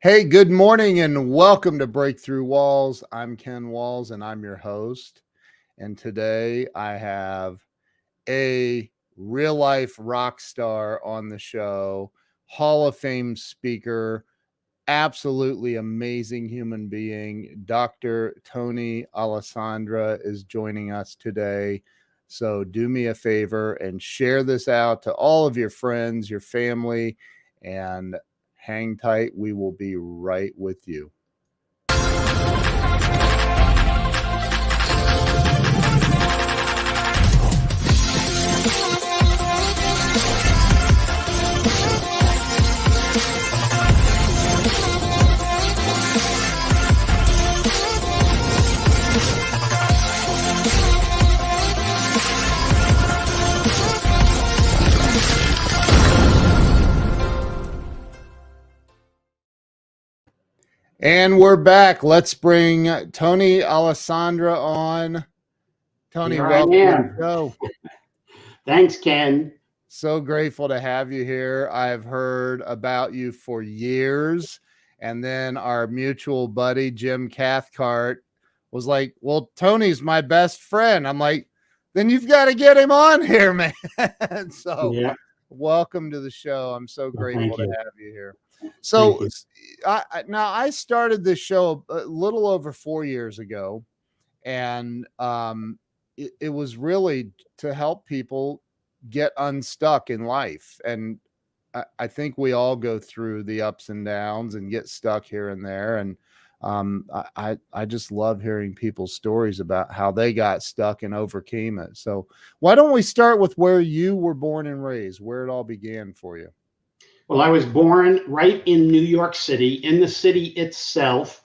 Hey, good morning and welcome to Breakthrough Walls. I'm Ken Walls and I'm your host. And today I have a real life rock star on the show, Hall of Fame speaker, absolutely amazing human being. Dr. Tony Alessandra is joining us today. So do me a favor and share this out to all of your friends, your family, and hang tight. We will be right with you. And we're back. Let's bring Tony Alessandra on. Tony, Here welcome I to am. the show. Thanks, Ken. So grateful to have you here. I've heard about you for years. And then our mutual buddy, Jim Cathcart, was like, well, Tony's my best friend. I'm like, then you've got to get him on here, man. So Yeah. welcome to the show. I'm so grateful to you. have you here. So you. I started this show a little over 4 years ago, and it was really to help people get unstuck in life. And I think we all go through the ups and downs and get stuck here and there. And I just love hearing people's stories about how they got stuck and overcame it. So why don't we start with where you were born and raised, where it all began for you? Well, I was born right in New York City, in the city itself.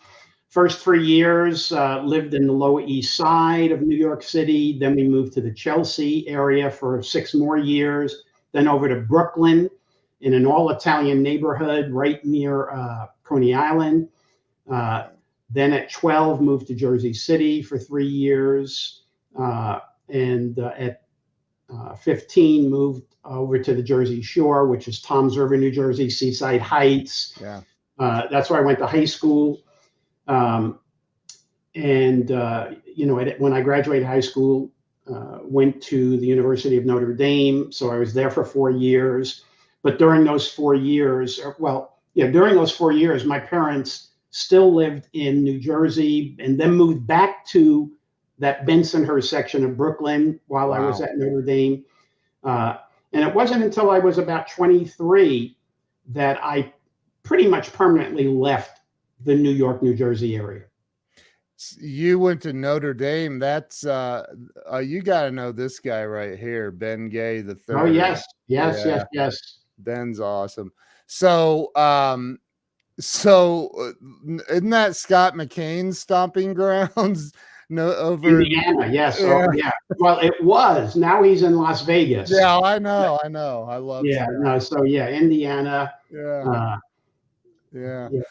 First 3 years, lived in the Lower East Side of New York City. Then we moved to the Chelsea area for 6 more years. Then over to Brooklyn in an all-Italian neighborhood right near Coney Island. Then at 12, moved to Jersey City for 3 years. And at 15, moved over to the Jersey Shore, which is Toms River, New Jersey, Seaside Heights. Yeah. That's where I went to high school. When I graduated high school, went to the University of Notre Dame. So I was there for 4 years. But during those 4 years, my parents still lived in New Jersey and then moved back to that Bensonhurst section of Brooklyn while I was at Notre Dame. And it wasn't until I was about 23 that I pretty much permanently left the New York, New Jersey area. You went to Notre Dame. That's you got to know this guy right here, Ben Gay the third. Oh yes. Ben's awesome. So isn't that Scott McCain's stomping grounds? No, over Indiana, yes. Yeah. Oh, yeah. Well, it was. Now he's in Las Vegas. Yeah, I know. I love. Yeah. Scott. No. So yeah, Indiana. Yeah.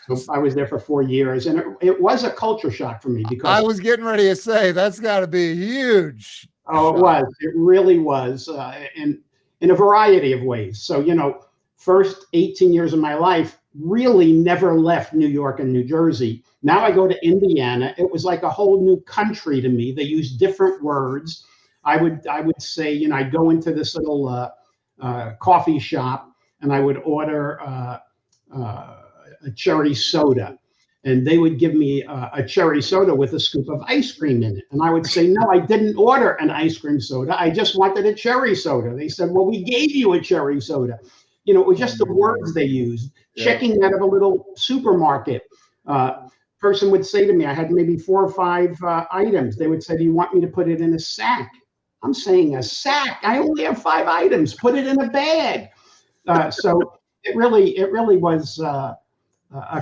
So I was there for 4 years, and it was a culture shock for me because I was getting ready to say that's got to be huge. Oh, it was. It really was, in a variety of ways. So first 18 years of my life really never left New York and New Jersey. Now I go to Indiana. It was like a whole new country to me. They use different words. I would say, I'd go into this little coffee shop and I would order a cherry soda. And they would give me a cherry soda with a scoop of ice cream in it. And I would say, no, I didn't order an ice cream soda. I just wanted a cherry soda. They said, well, we gave you a cherry soda. It was just the words they used. Yeah. Checking out of a little supermarket. Person would say to me, I had maybe 4 or 5 items. They would say, do you want me to put it in a sack? I'm saying a sack. I only have 5 items. Put it in a bag. So it really was a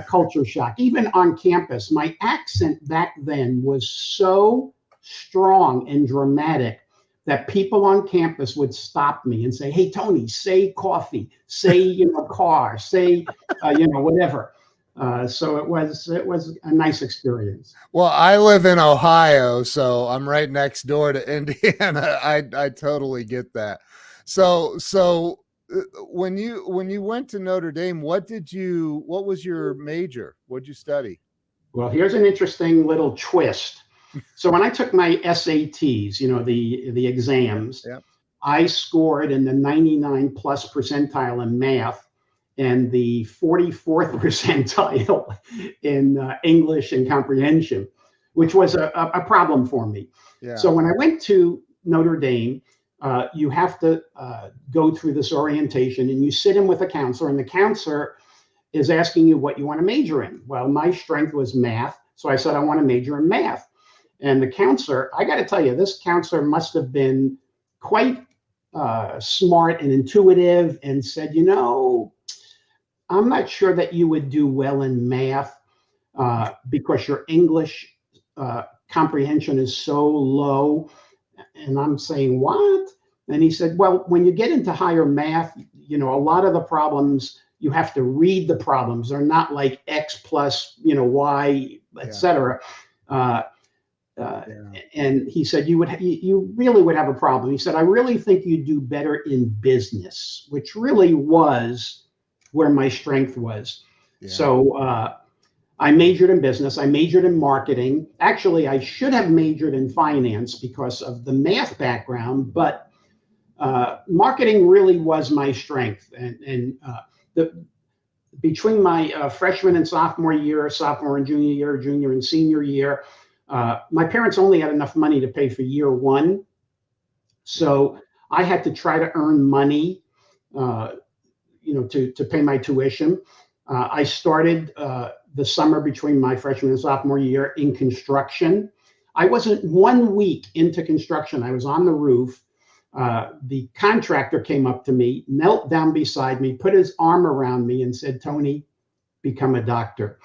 culture shock. Even on campus, my accent back then was so strong and dramatic that people on campus would stop me and say, hey, Tony, say coffee, say, car, say, whatever. So it was a nice experience. Well, I live in Ohio, so I'm right next door to Indiana. I totally get that. So when you went to Notre Dame, what was your major? What'd you study? Well, here's an interesting little twist. So when I took my SATs, the exams, Yep. I scored in the 99 plus percentile in math and the 44th percentile in English and comprehension, which was a problem for me. Yeah. So when I went to Notre Dame, you have to go through this orientation and you sit in with a counselor, and the counselor is asking you what you want to major in. Well, my strength was math, so I said I want to major in math. And the counselor, I got to tell you, this counselor must have been quite smart and intuitive, and said, I'm not sure that you would do well in math because your English comprehension is so low. And I'm saying, what? And he said, well, when you get into higher math, a lot of the problems, you have to read the problems. They're not like X plus, Y, et cetera. And he said, you really would have a problem. He said, I really think you do better in business, which really was where my strength was. Yeah. So I majored in business. I majored in marketing. Actually, I should have majored in finance because of the math background, but marketing really was my strength. And between my freshman and sophomore year, sophomore and junior year, junior and senior year, my parents only had enough money to pay for year one. So I had to try to earn money, to pay my tuition. I started the summer between my freshman and sophomore year in construction. I wasn't 1 week into construction. I was on the roof. The contractor came up to me, knelt down beside me, put his arm around me and said, Tony, become a doctor.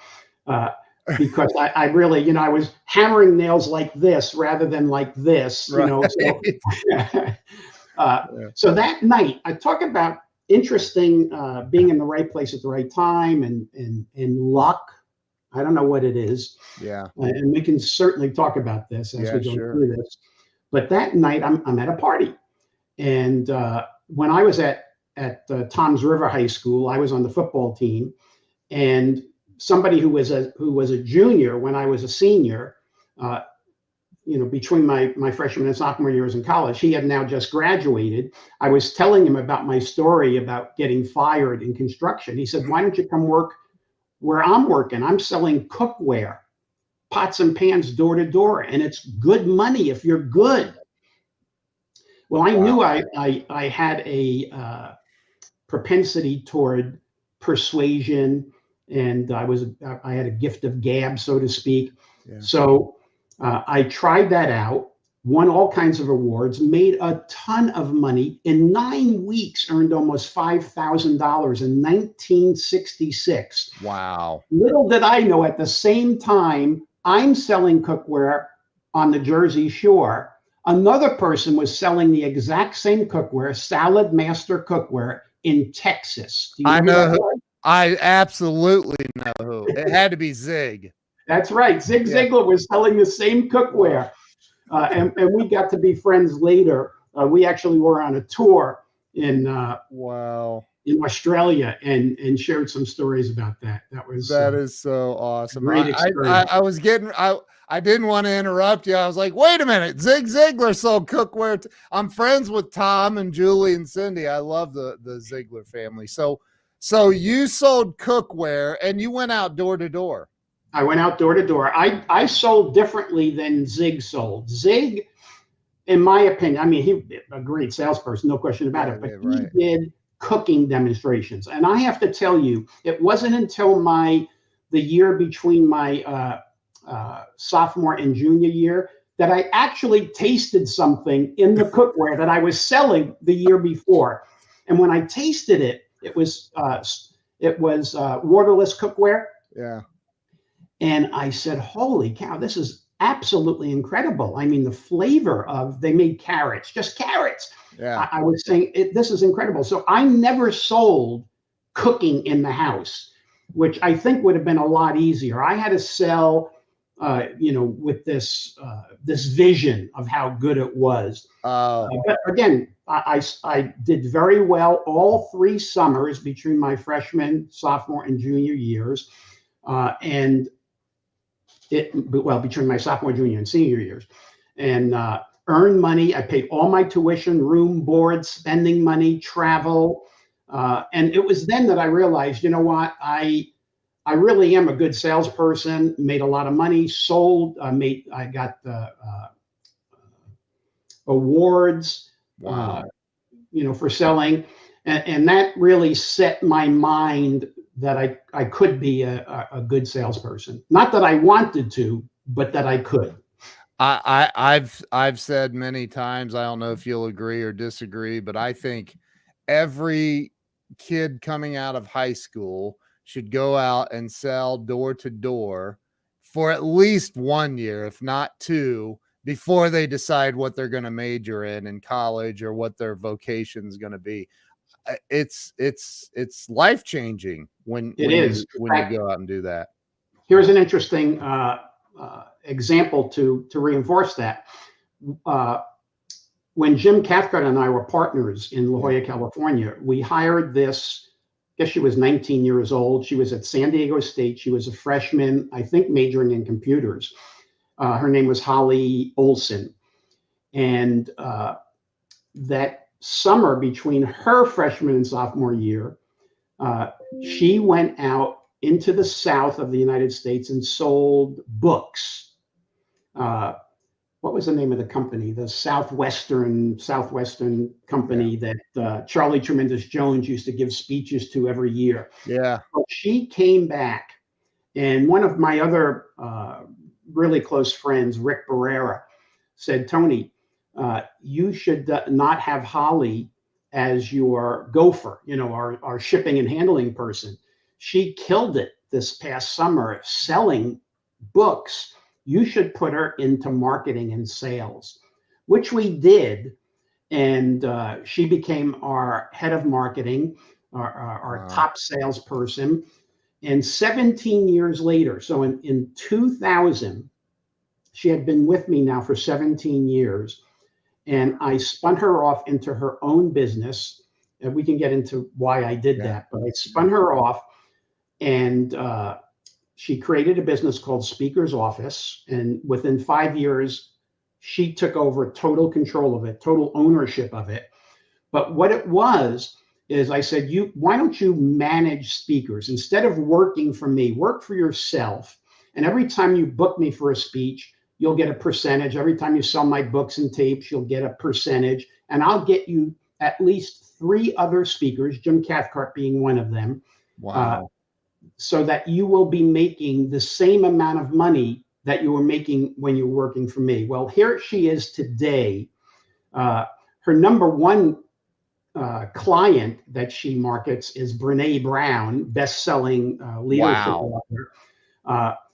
Because I really, I was hammering nails like this rather than like this, right. So that night, I talk about interesting being in the right place at the right time and luck. I don't know what it is. Yeah. And we can certainly talk about this as we go through this. But that night, I'm at a party. And when I was at Toms River High School, I was on the football team. And somebody who was a junior when I was a senior, between my freshman and sophomore years in college, he had now just graduated. I was telling him about my story about getting fired in construction. He said, why don't you come work where I'm working? I'm selling cookware, pots and pans door to door, and it's good money if you're good. Well, I knew I had a propensity toward persuasion, and I had a gift of gab, so to speak. Yeah. So I tried that out, won all kinds of awards, made a ton of money. In 9 weeks, earned almost $5,000 in 1966. Wow. Little did I know, at the same time, I'm selling cookware on the Jersey Shore. Another person was selling the exact same cookware, Saladmaster cookware, in Texas. Do you I know who. I absolutely know who. It had to be Zig. That's right. Zig Ziglar was selling the same cookware. And we got to be friends later. We actually were on a tour in Australia and shared some stories about that. That is so awesome. Great experience. I didn't want to interrupt you. I was like, wait a minute. Zig Ziglar sold cookware. I'm friends with Tom and Julie and Cindy. I love the Ziglar family. So you sold cookware and you went out door to door. I went out door to door. I sold differently than Zig sold. Zig, in my opinion, he's a great salesperson, no question about it, but he did cooking demonstrations. And I have to tell you, it wasn't until the year between my sophomore and junior year that I actually tasted something in the cookware that I was selling the year before. And when I tasted it, it was waterless cookware. Yeah. And I said, holy cow, this is absolutely incredible. The flavor they made carrots, just carrots. Yeah. I was saying, this is incredible. So I never sold cooking in the house, which I think would have been a lot easier. I had to sell, with this vision of how good it was. But again, I did very well all 3 summers between my freshman, sophomore, and junior years, and between my sophomore, junior, and senior years, and earned money. I paid all my tuition, room, board, spending money, travel, and it was then that I realized, you know what, I really am a good salesperson. Made a lot of money, sold, I got awards, Wow. For selling, and that really set my mind that I could be a good salesperson. Not that I wanted to, but that I could. I've said many times, I don't know if you'll agree or disagree, but I think every kid coming out of high school should go out and sell door to door for at least 1 year, if not 2, before they decide what they're going to major in college or what their vocation is going to be. It's life-changing when you go out and do that. Here's an interesting example to reinforce that. When Jim Cathcart and I were partners in La Jolla, California, we hired this, I guess she was 19 years old. She was at San Diego State. She was a freshman, I think majoring in computers. Her name was Holly Olson. And that summer between her freshman and sophomore year, she went out into the south of the United States and sold books. What was the name of the company? The Southwestern company that Charlie Tremendous Jones used to give speeches to every year. Yeah. But she came back, and one of my other really close friends, Rick Barrera, said, Tony, you should not have Holly as your gopher, our shipping and handling person. She killed it this past summer selling books. You should put her into marketing and sales, which we did. And she became our head of marketing, our top salesperson. And 17 years later, so in 2000, she had been with me now for 17 years. And I spun her off into her own business. And we can get into why I did that, but I spun her off, and she created a business called Speaker's Office. And within 5 years, she took over total control of it, total ownership of it. But what it was is I said, why don't you manage speakers? Instead of working for me, work for yourself. And every time you book me for a speech, you'll get a percentage. Every time you sell my books and tapes, you'll get a percentage. And I'll get you at least 3 other speakers, Jim Cathcart being one of them. Wow. So that you will be making the same amount of money that you were making when you were working for me. Well, here she is today. Her number one client that she markets is Brene Brown, best-selling leadership author.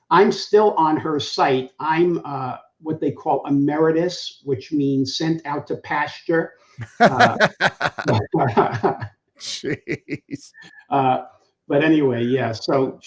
I'm still on her site. I'm what they call emeritus, which means sent out to pasture. Jeez. But anyway, yeah. So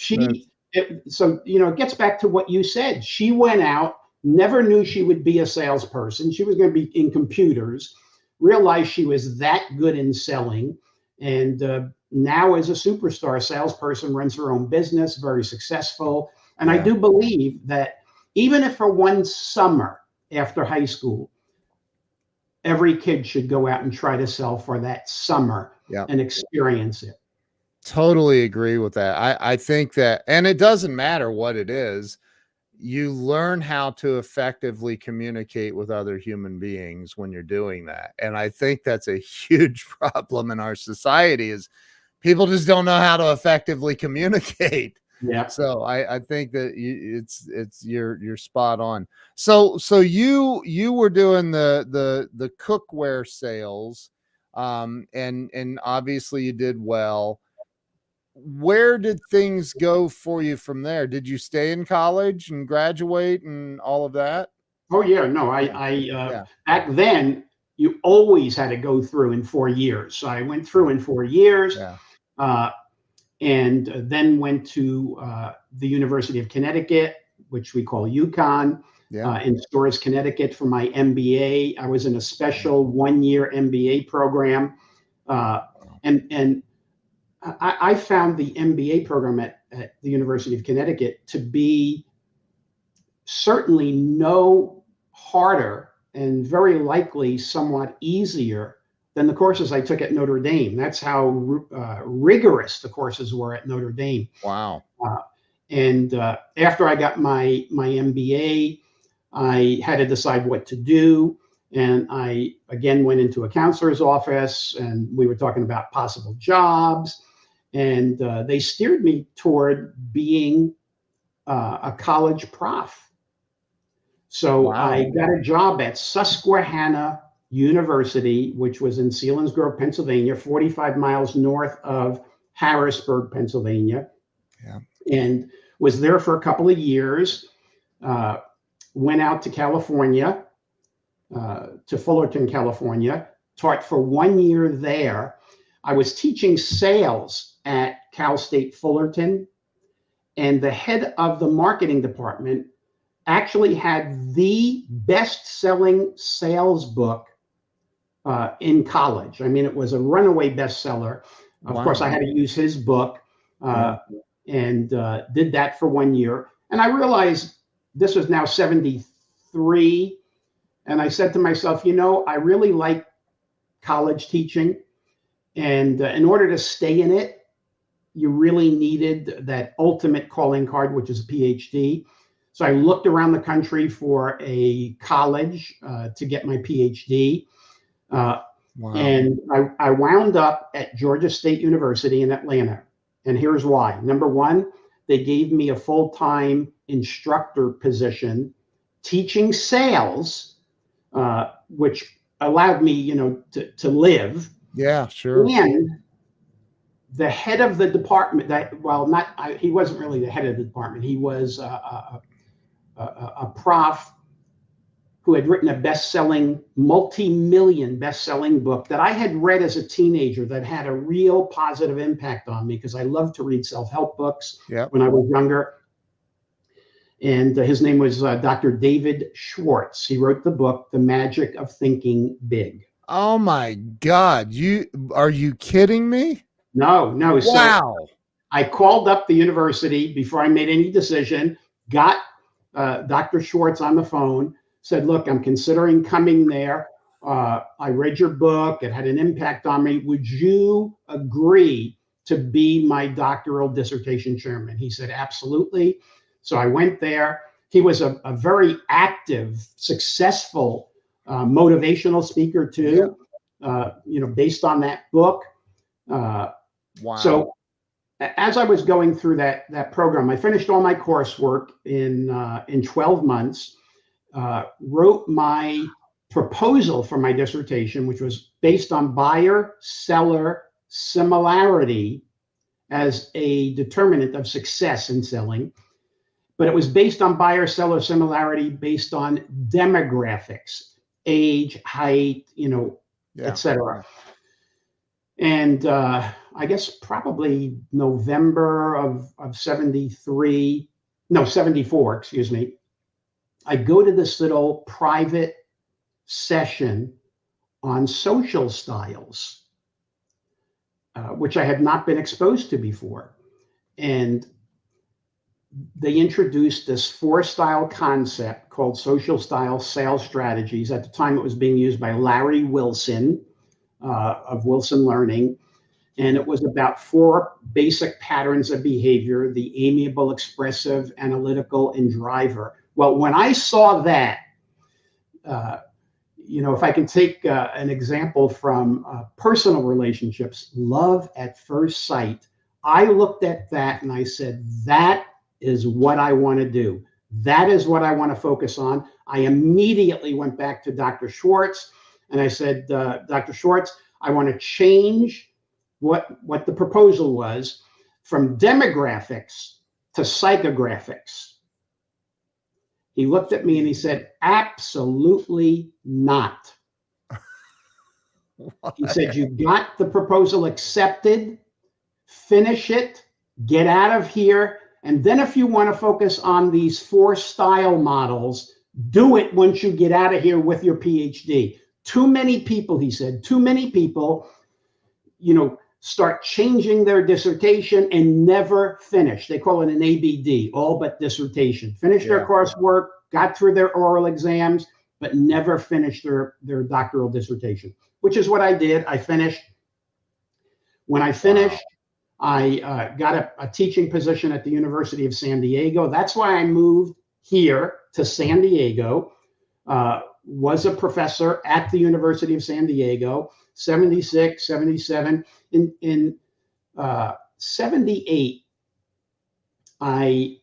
it gets back to what you said. She went out, never knew she would be a salesperson. She was going to be in computers, realized she was that good in selling, and now as a superstar salesperson, runs her own business, very successful. And I do believe that even if for one summer after high school, every kid should go out and try to sell for that summer and experience it. Totally agree with that. I think that, and it doesn't matter what it is, you learn how to effectively communicate with other human beings when you're doing that. And I think that's a huge problem in our society is people just don't know how to effectively communicate. Yeah. So I think that you're spot on. So you were doing the cookware sales, and obviously you did well. Where did things go for you from there? Did you stay in college and graduate and all of that? Oh yeah, no, back then you always had to go through in 4 years. So I went through in 4 years, and then went to the University of Connecticut, which we call UConn. Yeah. in Stores, Connecticut for my MBA. I was in a special 1-year MBA program. And I found the MBA program at the University of Connecticut to be certainly no harder and very likely somewhat easier than the courses I took at Notre Dame. That's how rigorous the courses were at Notre Dame. Wow. And after I got my MBA, I had to decide what to do. And I, again, went into a counselor's office, and we were talking about possible jobs. And they steered me toward being a college prof. So Wow. I got a job at Susquehanna University, which was in Selinsgrove, Pennsylvania, 45 miles north of Harrisburg, Pennsylvania. Yeah. And was there for a couple of years. Went out to California, to Fullerton, California, taught for 1 year there. I was teaching sales at Cal State Fullerton, and the head of the marketing department actually had the best-selling sales book in college. I mean, it was a runaway bestseller. Of course, I had to use his book, and did that for 1 year. And I realized this was now 73. And I said to myself, I really like college teaching. And in order to stay in it, you really needed that ultimate calling card, which is a PhD. So I looked around the country for a college to get my PhD. And I wound up at Georgia State University in Atlanta. And here's why. Number one, they gave me a full-time instructor position teaching sales, which allowed me, to live. Yeah, sure. And the head of the department, he wasn't really the head of the department. He was a prof who had written a best-selling, multi-million best-selling book that I had read as a teenager that had a real positive impact on me because I loved to read self-help books when I was younger. And his name was Dr. David Schwartz. He wrote the book, The Magic of Thinking Big. Oh my God. Are you kidding me? No. Wow. So I called up the university before I made any decision, got Dr. Schwartz on the phone, said, look, I'm considering coming there. I read your book. It had an impact on me. Would you agree to be my doctoral dissertation chairman? He said, absolutely. So I went there. He was a very active, successful, motivational speaker too, based on that book. Wow. So as I was going through that program, I finished all my coursework in 12 months. Wrote my proposal for my dissertation, which was based on buyer-seller similarity as a determinant of success in selling. But it was based on buyer-seller similarity based on demographics, age, height, et cetera. And I guess probably November of 74, excuse me. I go to this little private session on social styles, which I had not been exposed to before. And they introduced this 4-style concept called social style sales strategies. At the time, it was being used by Larry Wilson of Wilson Learning. And it was about 4 basic patterns of behavior: the amiable, expressive, analytical, and driver. Well, when I saw that, if I can take an example from personal relationships, love at first sight, I looked at that and I said, that is what I want to do. That is what I want to focus on. I immediately went back to Dr. Schwartz and I said, Dr. Schwartz, I want to change what the proposal was from demographics to psychographics. He looked at me and he said, absolutely not. He said, you got the proposal accepted, finish it, get out of here. And then if you want to focus on these 4 style models, Do it once you get out of here with your PhD. Too many people, he said, too many people, start changing their dissertation and never finish. They call it an ABD, all but dissertation. Finish their coursework, got through their oral exams, but never finished their doctoral dissertation, which is what I did. I finished. When I finished, I got a teaching position at the University of San Diego. That's why I moved here to San Diego. Was a professor at the University of San Diego, 76, 77. In 78, I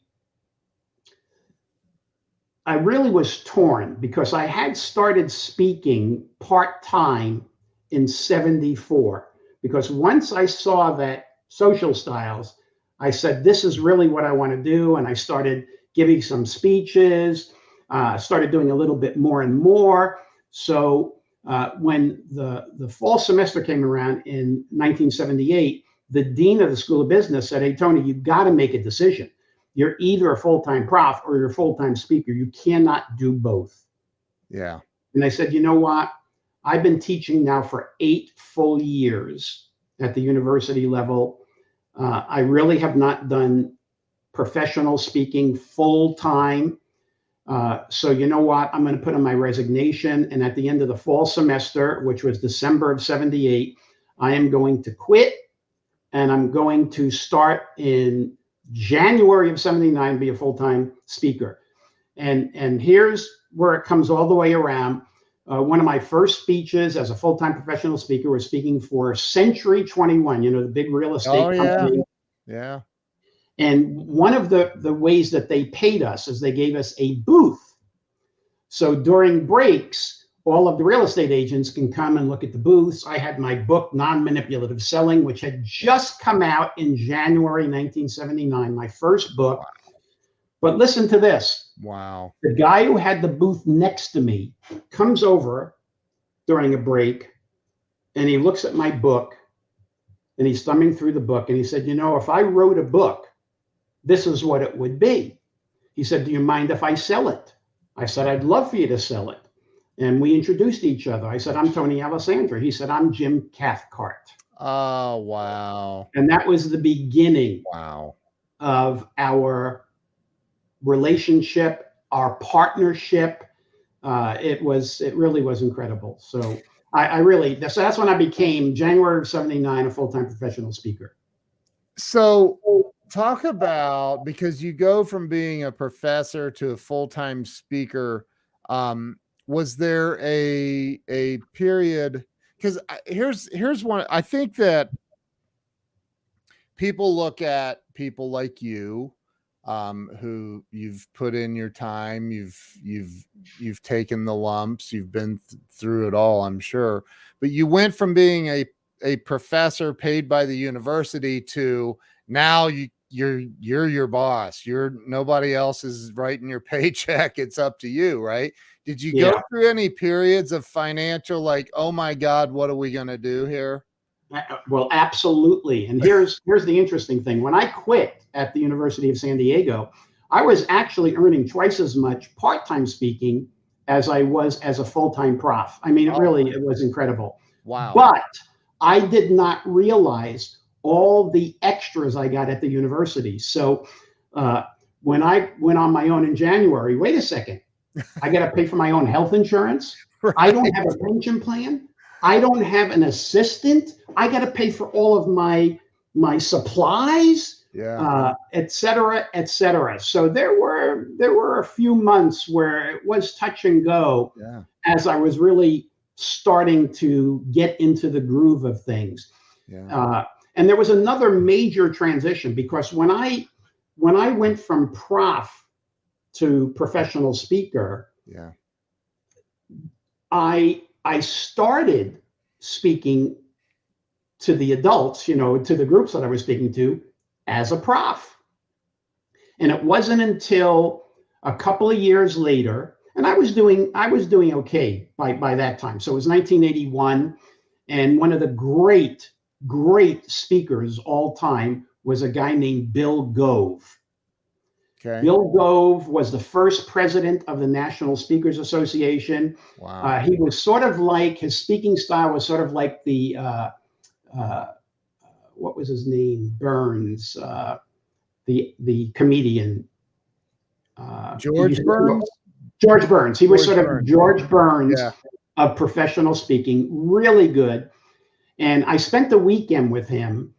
really was torn because I had started speaking part-time in 74. Because once I saw that social styles, I said, this is really what I want to do. And I started giving some speeches, started doing a little bit more and more. So when the fall semester came around in 1978, the dean of the School of Business said, hey, Tony, you've got to make a decision. You're either a full-time prof or you're a full-time speaker. You cannot do both. Yeah. And I said, you know what? I've been teaching now for 8 full years at the university level. I really have not done professional speaking full-time. So you know what? I'm going to put in my resignation. And at the end of the fall semester, which was December of 78, I am going to quit. And I'm going to start in January of 79, be a full-time speaker. And here's where it comes all the way around. One of my first speeches as a full-time professional speaker was speaking for Century 21, the big real estate company. Yeah. And one of the ways that they paid us is they gave us a booth. So during breaks, all of the real estate agents can come and look at the booths. I had my book, Non-Manipulative Selling, which had just come out in January 1979, my first book. But listen to this. Wow. The guy who had the booth next to me comes over during a break and he looks at my book and he's thumbing through the book and he said, if I wrote a book, this is what it would be. He said, do you mind if I sell it? I said, I'd love for you to sell it. And we introduced each other. I said, I'm Tony Alessandra. He said, I'm Jim Cathcart. Oh, wow. And that was the beginning Wow. of our relationship, our partnership. It really was incredible. So that's when I became, January of 79, a full-time professional speaker. So talk about, because you go from being a professor to a full-time speaker, was there a period? Because here's one. I think that people look at people like you, who you've put in your time, you've taken the lumps, you've been through it all, I'm sure. But you went from being a professor paid by the university to now you're your boss. Nobody else is writing your paycheck. It's up to you, right? Did you go through any periods of financial, like, oh my God, what are we going to do here? Well, absolutely. And here's the interesting thing. When I quit at the University of San Diego, I was actually earning twice as much part-time speaking as I was as a full-time prof. I mean, it was incredible. Wow. But I did not realize all the extras I got at the university. So when I went on my own in January, wait a second, I got to pay for my own health insurance. Right. I don't have a pension plan. I don't have an assistant. I got to pay for all of my supplies, et cetera, et cetera. So there were a few months where it was touch and go as I was really starting to get into the groove of things. And there was another major transition, because when I went from prof to professional speaker, I started speaking to the adults, to the groups that I was speaking to, as a prof. And it wasn't until a couple of years later, and I was doing okay by that time. So it was 1981, and one of the great speakers all time was a guy named Bill Gove. Okay. Bill Gove was the first president of the National Speakers Association. Wow. He was sort of like, his speaking style was sort of like the, what was his name? Burns, the comedian. George Burns? George Burns. He was George sort of Burns. George Burns Yeah. of professional speaking, really good. And I spent the weekend with him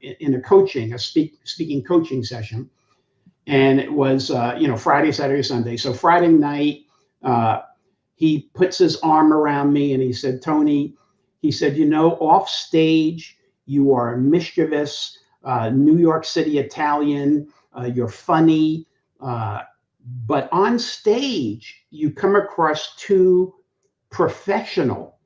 in a speaking coaching session. And it was, Friday, Saturday, Sunday. So Friday night, he puts his arm around me and he said, Tony, he said, off stage, you are a mischievous New York City Italian. You're funny. But on stage, you come across too professional.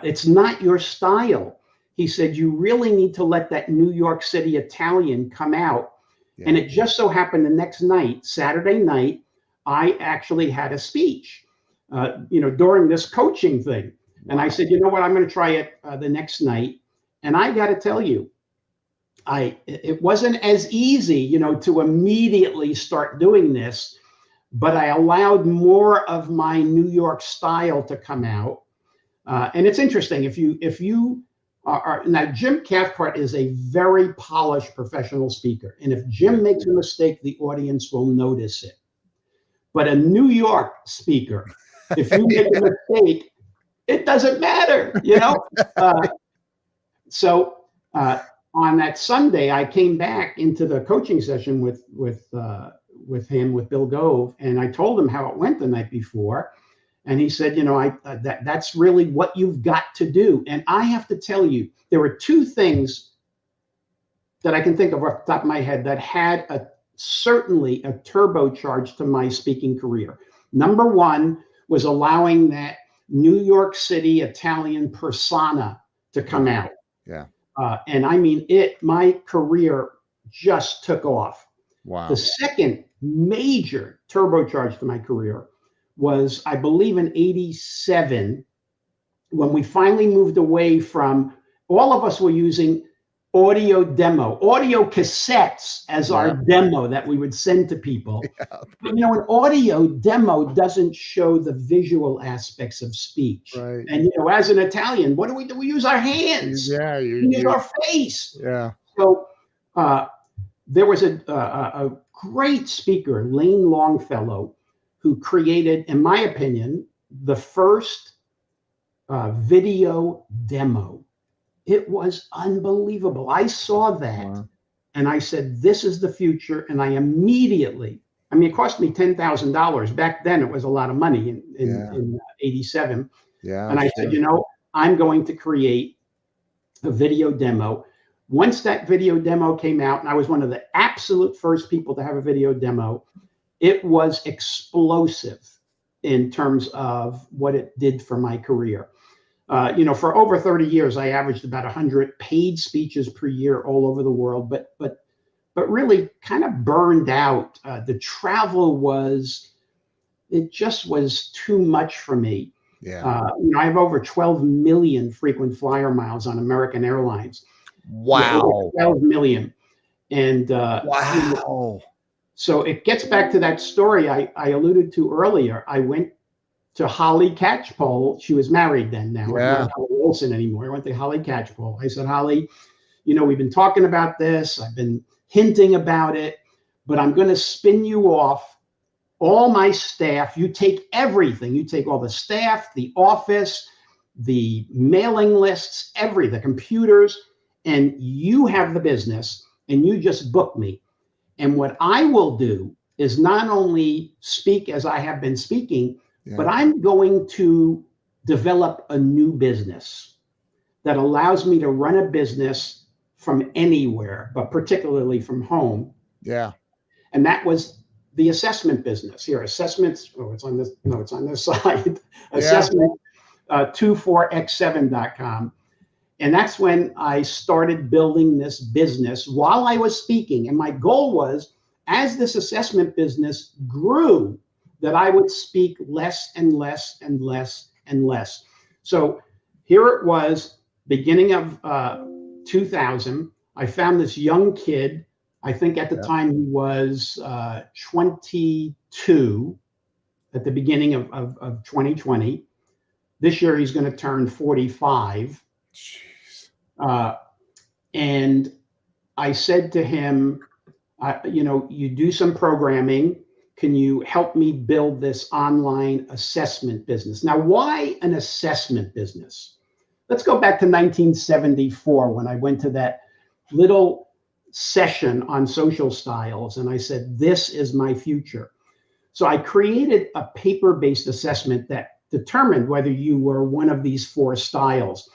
It's not your style. He said, you really need to let that New York City Italian come out. Yeah. And it just so happened the next night, Saturday night, I actually had a speech, during this coaching thing. Wow. And I said, you know what, I'm going to try it the next night. And I got to tell you, it wasn't as easy, to immediately start doing this, but I allowed more of my New York style to come out. And it's interesting, if you are now, Jim Cathcart is a very polished professional speaker. And if Jim makes a mistake, the audience will notice it. But a New York speaker, if you make a mistake, it doesn't matter, So on that Sunday, I came back into the coaching session with Bill Gove, and I told him how it went the night before. And he said, that's really what you've got to do. And I have to tell you, there were two things that I can think of off the top of my head that had certainly a turbocharge to my speaking career. Number one was allowing that New York City Italian persona to come out. Yeah. And I mean, my career just took off. Wow. The second major turbocharge to my career was, I believe, in '87, when we finally moved away from, all of us were using audio cassettes as our demo that we would send to people. Yeah. But, an audio demo doesn't show the visual aspects of speech. Right. And, as an Italian, what do? We use our hands. Yeah. We use our face. Yeah. So there was a great speaker, Lane Longfellow, who created, in my opinion, the first video demo. It was unbelievable. I saw that and I said, this is the future. And I immediately, it cost me $10,000. Back then, it was a lot of money in '87. Yeah. And I said, I'm going to create a video demo. Once that video demo came out, and I was one of the absolute first people to have a video demo, it was explosive in terms of what it did for my career. For over 30 years, I averaged about 100 paid speeches per year all over the world, but really kind of burned out. The travel just was too much for me. Yeah. I have over 12 million frequent flyer miles on American Airlines. Wow. 12 million. And wow. So it gets back to that story I alluded to earlier. I went to Holly Catchpole. She was married then. Now, I'm not Holly Wilson anymore. I went to Holly Catchpole. I said, Holly, we've been talking about this. I've been hinting about it, but I'm going to spin you off all my staff. You take everything. You take all the staff, the office, the mailing lists, the computers, and you have the business, and you just book me. And what I will do is not only speak as I have been speaking, but I'm going to develop a new business that allows me to run a business from anywhere, but particularly from home. Yeah. And that was the assessment business. Here, assessments, it's on this, no, it's on this side. Assessment 24x7.com. And that's when I started building this business while I was speaking. And my goal was, as this assessment business grew, that I would speak less and less and less and less. So here it was, beginning of 2000, I found this young kid I think at the Yeah. time he was 22 at the beginning of 2020. This year he's going to turn 45. Jeez. And I said to him, you do some programming. Can you help me build this online assessment business? Now, why an assessment business? Let's go back to 1974 when I went to that little session on social styles. And I said, this is my future. So I created a paper-based assessment that determined whether you were one of these 4 styles.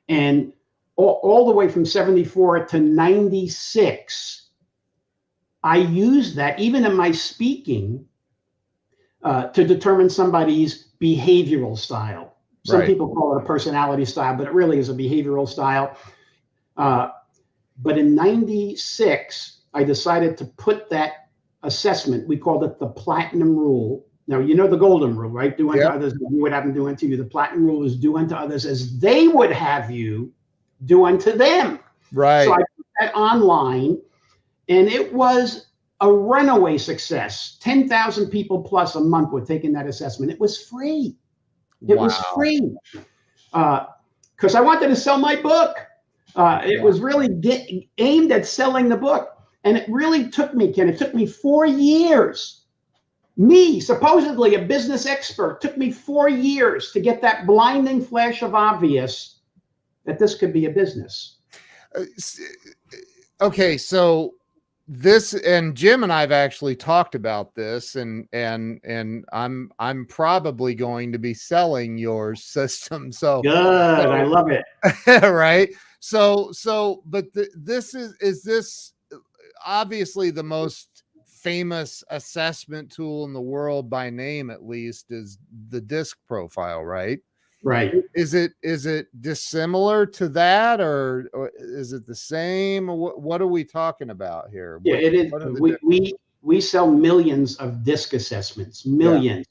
And all the way from 74 to 96, I used that even in my speaking to determine somebody's behavioral style. Some people call it a personality style, but it really is a behavioral style. But in 96, I decided to put that assessment, we called it the platinum rule. Now, you know the golden rule, right? Do unto others as you would have them do unto you. The platinum rule is do unto others as they would have you do unto them. Right. So I put that online, and it was a runaway success. 10,000 people plus a month were taking that assessment. It was free. It was free because I wanted to sell my book. It was really aimed at selling the book. And it really took me, Ken, it took me 4 years. Me, supposedly a business expert, took me 4 years to get that blinding flash of obvious that this could be a business. Okay, so this, and Jim and I've actually talked about this, and I'm probably going to be selling your system. So good, I love it. Right. So, but this is this obviously the most famous assessment tool in the world by name, at least, is the DISC profile, right? Right. Is it dissimilar to that, or is it the same? What are we talking about here? Yeah, it is. We sell millions of DISC assessments, millions.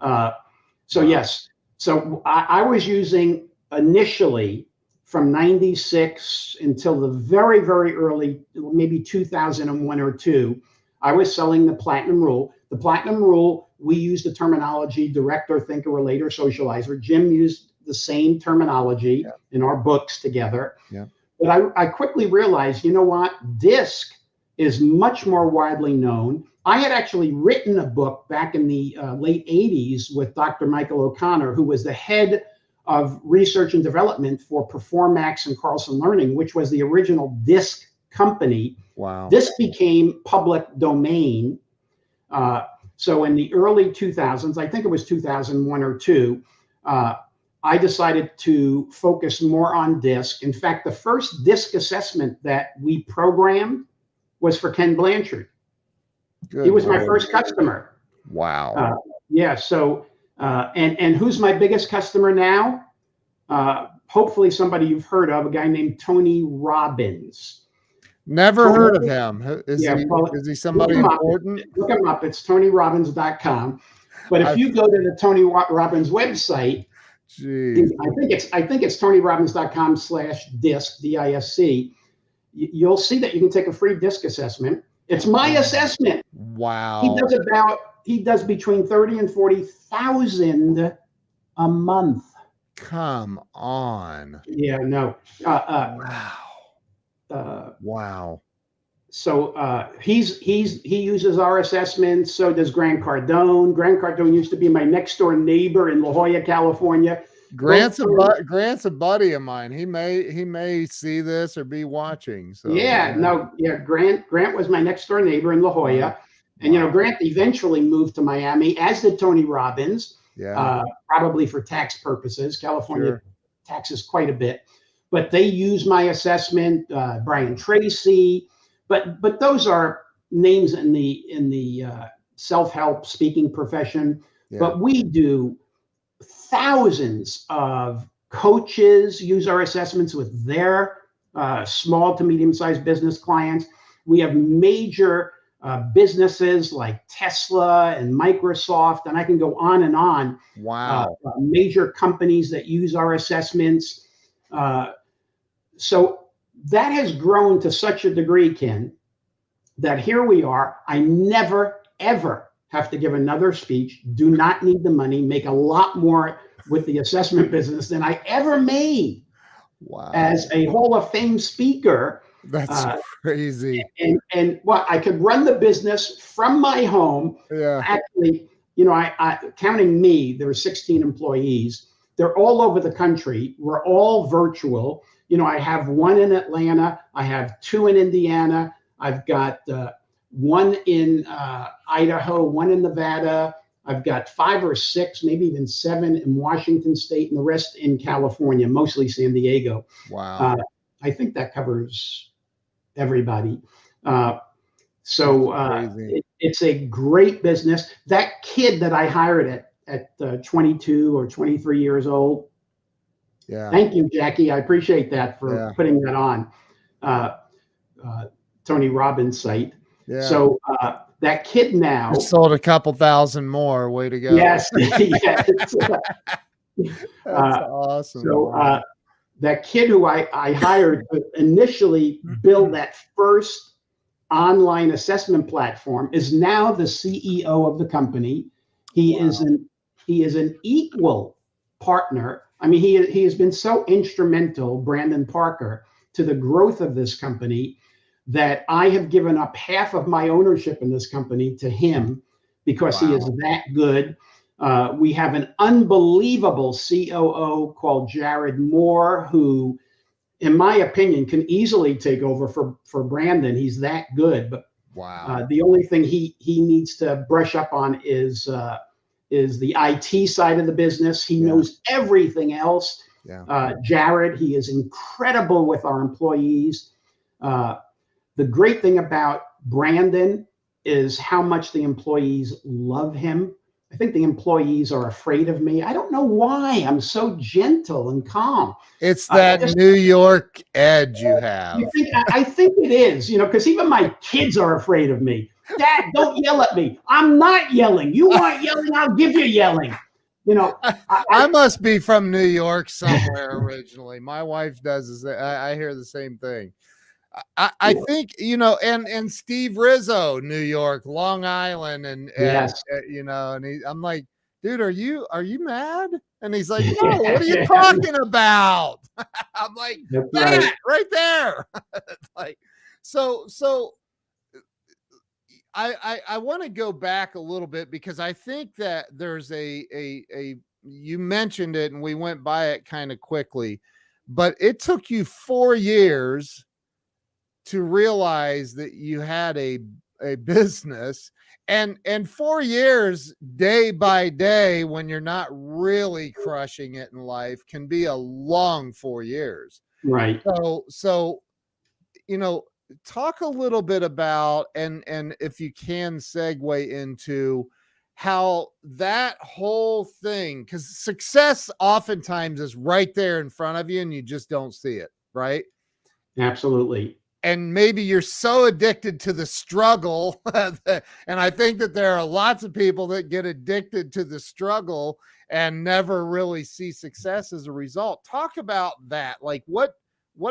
So yes. So I was using initially from 96 until the very, very early, maybe 2001 or 2, I was selling the platinum rule. The platinum rule, we use the terminology director, thinker, relator, socializer. Jim used the same terminology in our books together. Yeah. But I quickly realized, you know what? DISC is much more widely known. I had actually written a book back in the late 80s with Dr. Michael O'Connor, who was the head of research and development for Performax and Carlson Learning, which was the original DISC company. Wow. This became public domain. So in the early 2000s, I think it was 2001 or 2, I decided to focus more on DISC. In fact, the first DISC assessment that we programmed was for Ken Blanchard. He was my first customer. Wow. So, and who's my biggest customer now? Hopefully somebody you've heard of, a guy named Tony Robbins. Never heard of him. Is he somebody important? Look him up. It's TonyRobbins.com. But if you go to the Tony Robbins website, I think it's TonyRobbins.com/DISC, DISC. You'll see that you can take a free DISC assessment. It's my assessment. Wow. He does between 30 and 40,000 a month. Come on. Yeah, no. Wow. So he uses our assessments. So does Grant Cardone. Grant Cardone used to be my next door neighbor in La Jolla, California. Grant's a buddy of mine. He may see this or be watching. So Grant was my next door neighbor in La Jolla. And Grant eventually moved to Miami, as did Tony Robbins. Probably for tax purposes. California taxes quite a bit. But they use my assessment, Brian Tracy, but those are names in the self-help speaking profession. Yeah. But we do thousands of coaches use our assessments with their small to medium-sized business clients. We have major businesses like Tesla and Microsoft, and I can go on and on. Wow. Major companies that use our assessments. So that has grown to such a degree, Ken, that here we are. I never, ever have to give another speech, do not need the money, make a lot more with the assessment business than I ever made as a Hall of Fame speaker. That's crazy. And what I could run the business from my home. Yeah. Actually, I counting me, there were 16 employees. They're all over the country. We're all virtual. I have one in Atlanta. I have two in Indiana. I've got one in Idaho, one in Nevada. I've got 5 or 6, maybe even 7 in Washington State, and the rest in California, mostly San Diego. Wow. I think that covers everybody. It's a great business. That kid that I hired at 22 or 23 years old. Yeah. Thank you, Jackie. I appreciate that for putting that on Tony Robbins' site. Yeah. So that kid now you sold a couple thousand more. Way to go. Yes. Yes. That's awesome. So that kid who I hired to initially build that first online assessment platform is now the CEO of the company. He is an equal partner. I mean, he has been so instrumental, Brandon Parker, to the growth of this company that I have given up half of my ownership in this company to him because he is that good. We have an unbelievable COO called Jared Moore, who, in my opinion, can easily take over for Brandon. He's that good. But the only thing he needs to brush up on is the IT side of the business. He knows everything else. Jared, he is incredible with our employees. The great thing about Brandon is how much the employees love him. I think the employees are afraid of me. I don't know why. I'm so gentle and calm. It's that New York edge you have. I think it is, because even my kids are afraid of me. Dad, don't yell at me. I'm not yelling. You want yelling, I'll give you yelling. I must be from New York somewhere originally. My wife does this. I hear the same thing. I think, and Steve Rizzo, New York, Long Island, and I'm like, dude, are you mad? And he's like, no, what are you talking about? I'm like, that right there. Like, so I want to go back a little bit because I think that there's you mentioned it and we went by it kind of quickly, but it took you 4 years to realize that you had a business, and 4 years day by day when you're not really crushing it in life can be a long 4 years. Right. So talk a little bit about, and if you can segue into how that whole thing, because success oftentimes is right there in front of you and you just don't see it, right? Absolutely. And maybe you're so addicted to the struggle. And I think that there are lots of people that get addicted to the struggle and never really see success as a result. Talk about that. Like what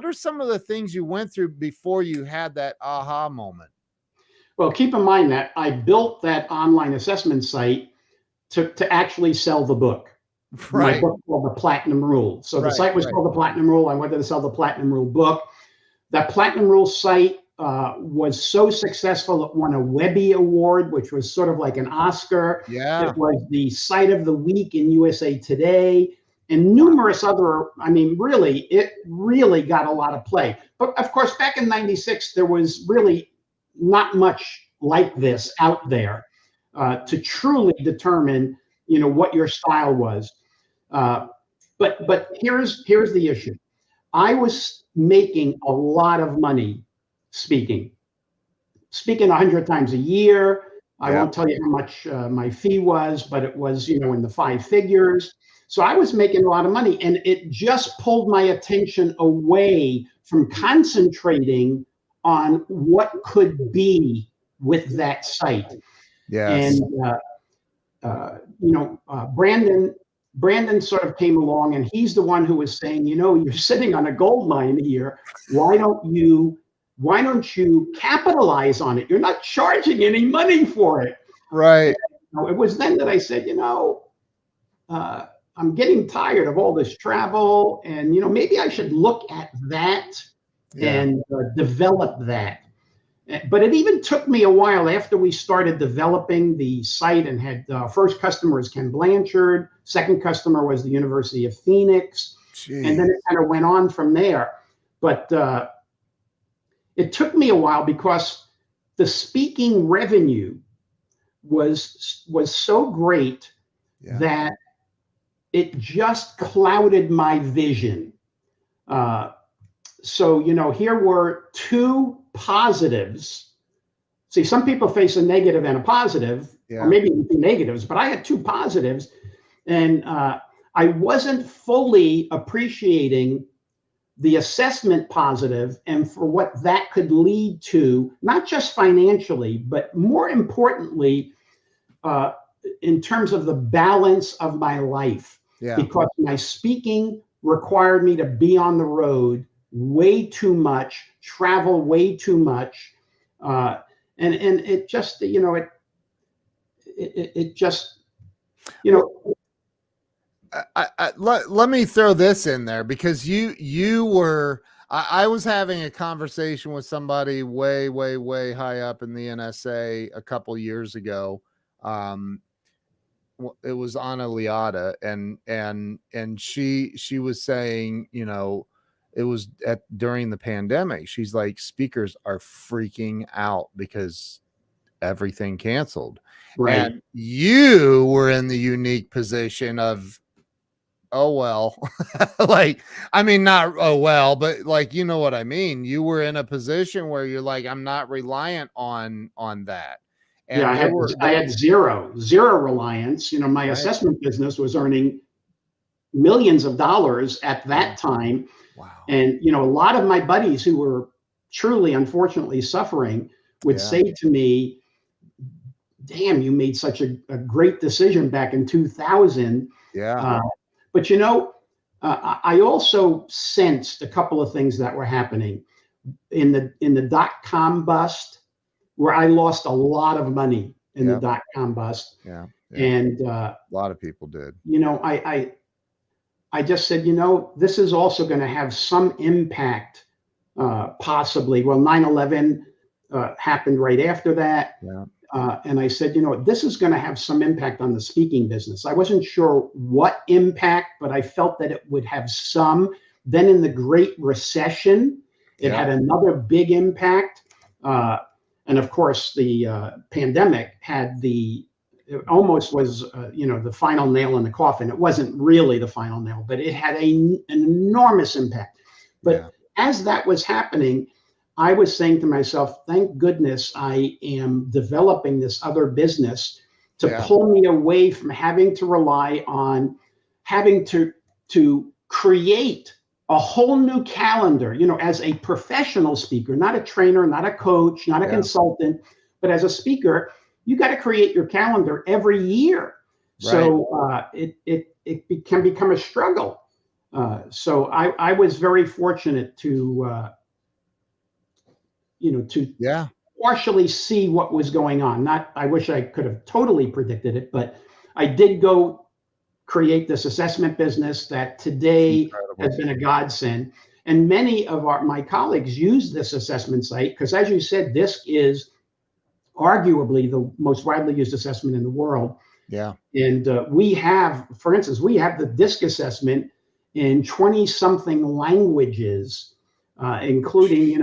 are some of the things you went through before you had that aha moment? Well, keep in mind that I built that online assessment site to actually sell the book. Right. My book called The Platinum Rule. So the site was called The Platinum Rule. I wanted to sell the Platinum Rule book. That Platinum Rule site was so successful, it won a Webby Award, which was sort of like an Oscar. Yeah. It was the site of the week in USA Today and numerous other, it really got a lot of play. But of course, back in 96, there was really not much like this out there to truly determine, what your style was. But here's the issue. I was making a lot of money speaking 100 times a year. I won't tell you how much my fee was, but it was, in the 5 figures. So I was making a lot of money, and it just pulled my attention away from concentrating on what could be with that site. Yes. And, Brandon sort of came along, and he's the one who was saying, you're sitting on a gold mine here. Why don't you why don't you capitalize on it? You're not charging any money for it. Right. And it was then that I said, I'm getting tired of all this travel, and maybe I should look at that and develop that. But it even took me a while after we started developing the site and had first customer was Ken Blanchard, second customer was the University of Phoenix, Jeez. and then it kind of went on from there. But it took me a while because the speaking revenue was so great that it just clouded my vision. So, here were two positives. See, some people face a negative and a positive, or maybe two negatives, but I had two positives. And I wasn't fully appreciating the assessment positive and for what that could lead to, not just financially, but more importantly, in terms of the balance of my life. Because my speaking required me to be on the road way too much, travel way too much, and it just it just let me throw this in there, because you were I was having a conversation with somebody way high up in the NSA a couple years ago. It was Anna Liata, and she was saying, it was during the pandemic. She's like, speakers are freaking out because everything canceled. Right. And you were in the unique position of, oh, well, like, I mean, not, oh, well, but like, you know what I mean? You were in a position where you're like, I'm not reliant on that. And I had zero reliance. My assessment business was earning millions of dollars at that time. Wow. And, a lot of my buddies who were truly, unfortunately, suffering would say to me, damn, you made such a great decision back in 2000. But, I also sensed a couple of things that were happening in the dot-com bust, where I lost a lot of money in the dot-com bust. And a lot of people did. I just said, this is also going to have some impact, possibly. Well, 9/11 happened right after that. And I said, this is going to have some impact on the speaking business. I wasn't sure what impact, but I felt that it would have some. Then in the Great Recession, it had another big impact. And of course, the pandemic had it almost was, the final nail in the coffin. It wasn't really the final nail, but it had an enormous impact. But as that was happening, I was saying to myself, thank goodness I am developing this other business to pull me away from having to rely on having to create a whole new calendar, as a professional speaker, not a trainer, not a coach, not a consultant, but as a speaker, you got to create your calendar every year. So it can become a struggle. So I was very fortunate to partially see what was going on. I wish I could have totally predicted it, but I did go create this assessment business that today has been a godsend. And many of my colleagues use this assessment site because, as you said, DISC is arguably the most widely used assessment in the world. And we have, for instance, the DISC assessment in 20-something languages, including,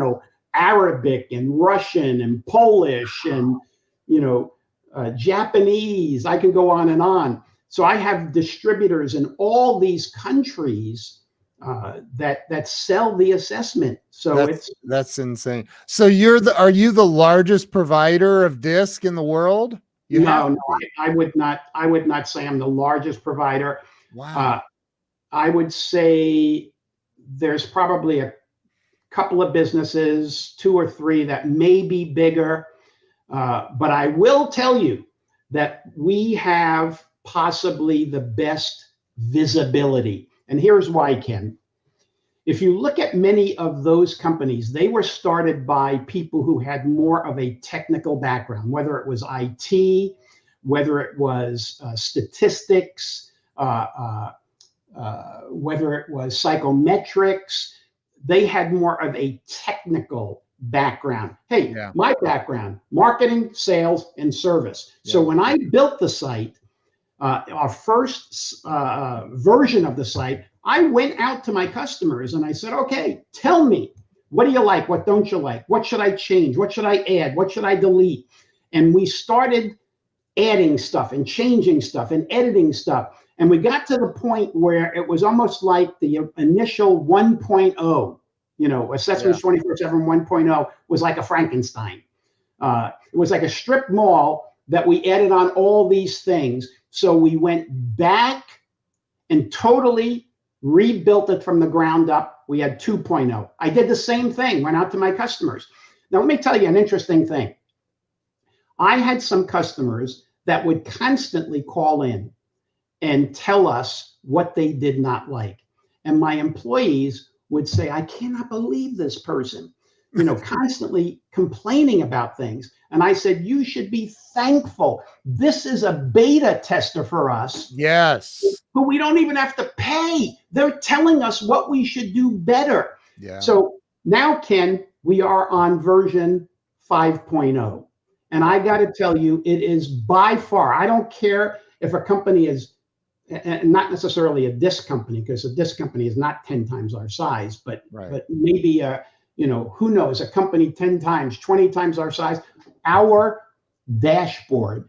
Arabic and Russian and Polish and, Japanese. I can go on and on. So I have distributors in all these countries that sell the assessment. So that's insane. So are you the largest provider of DISC in the world? No, I would not say I'm the largest provider. Wow. I would say there's probably a couple of businesses, 2 or 3 that may be bigger. But I will tell you that we have possibly the best visibility. And here's why, Ken. if you look at many of those companies, they were started by people who had more of a technical background, whether it was IT, whether it was statistics, whether it was psychometrics. They had more of a technical background. Hey, my background, marketing, sales, and service. So when I built the site, our first version of the site, I went out to my customers and I said, okay, tell me, what do you like? What don't you like? What should I change? What should I add? What should I delete? And we started adding stuff and changing stuff and editing stuff. And we got to the point where it was almost like the initial 1.0, Assessments 24/7 1.0 was like a Frankenstein. It was like a strip mall that we added on all these things. So we went back and totally rebuilt it from the ground up. We had 2.0. I did the same thing, went out to my customers. Now, let me tell you an interesting thing. I had some customers that would constantly call in and tell us what they did not like. And my employees would say, I cannot believe this person, constantly complaining about things. And I said, you should be thankful. This is a beta tester for us. Yes. Who we don't even have to pay. They're telling us what we should do better. Yeah. So now, Ken, we are on version 5.0. And I got to tell you, it is by far, I don't care if a company is, and not necessarily a disc company, because a disc company is not 10 times our size, but maybe who knows, a company 10 times, 20 times our size. Our dashboard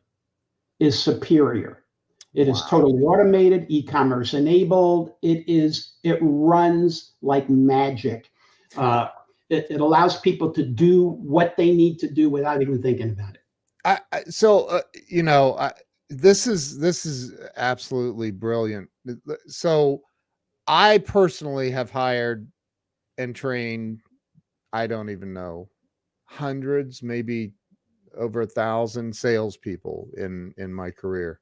is superior. It is totally automated, e-commerce enabled. It runs like magic. It allows people to do what they need to do without even thinking about it. This is absolutely brilliant. So I personally have hired and trained, I don't even know, hundreds, maybe over 1,000 salespeople in my career.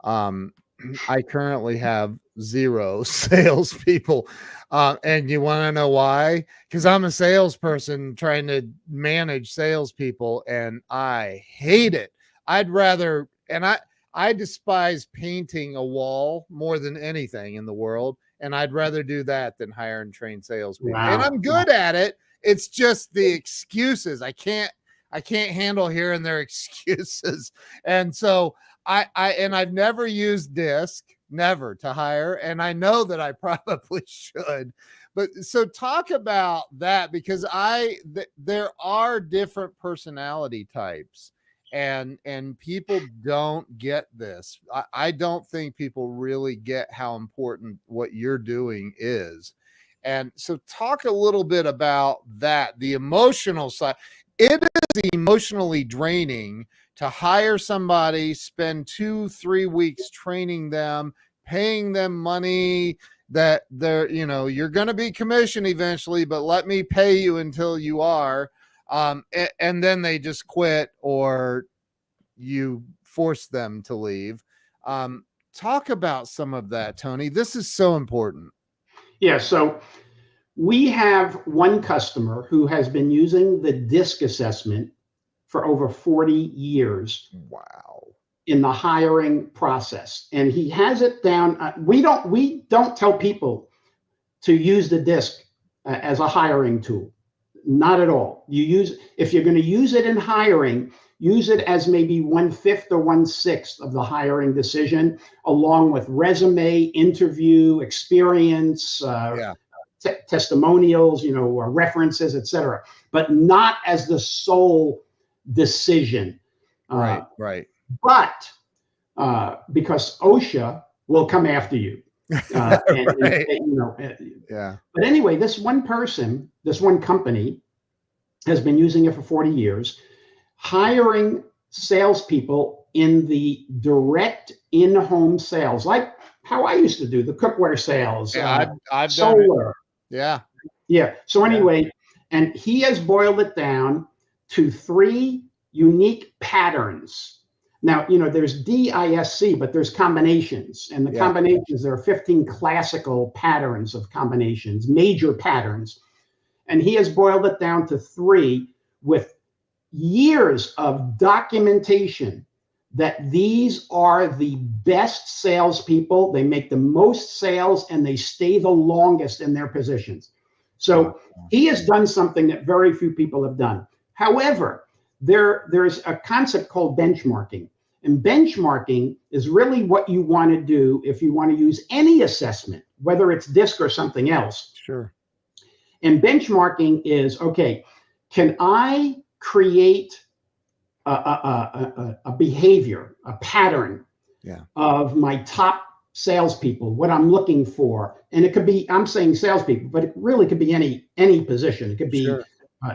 I currently have 0 salespeople. And you want to know why? Because I'm a salesperson trying to manage salespeople, and I hate it. I'd rather, and I despise painting a wall more than anything in the world. And I'd rather do that than hire and train salespeople. Wow. And I'm good at it. It's just the excuses. I can't handle hearing their excuses. And so I've never used DISC, never, to hire. And I know that I probably should. But so talk about that, because there are different personality types. And people don't get this. I don't think people really get how important what you're doing is. And so talk a little bit about that, the emotional side. It is emotionally draining to hire somebody, spend 2-3 weeks training them, paying them money that you're going to be commissioned eventually, but let me pay you until you are. And then they just quit, or you force them to leave. Talk about some of that, Tony. This is so important. Yeah. So we have one customer who has been using the DISC assessment for over 40 years. Wow. In the hiring process. And he has it down. We don't tell people to use the DISC as a hiring tool. Not at all. If you're going to use it in hiring, use it as maybe 1/5 or 1/6 of the hiring decision, along with resume, interview, experience, testimonials, references, etc., but not as the sole decision. Right. But because OSHA will come after you. But anyway, this one person, this one company has been using it for 40 years, hiring salespeople in the direct in-home sales, like how I used to do the cookware sales. I've solar. Done it. Yeah. So anyway, and he has boiled it down to 3 unique patterns Now, there's DISC, but there's combinations. And the combinations, there are 15 classical patterns of combinations, major patterns. And he has boiled it down to 3 with years of documentation that these are the best salespeople. They make the most sales and they stay the longest in their positions. So he has done something that very few people have done. However, there's a concept called benchmarking. And benchmarking is really what you want to do if you want to use any assessment, whether it's DISC or something else. Sure. And benchmarking is, okay, can I create a behavior, a pattern of my top salespeople, what I'm looking for? And it could be, I'm saying salespeople, but it really could be any position. It could be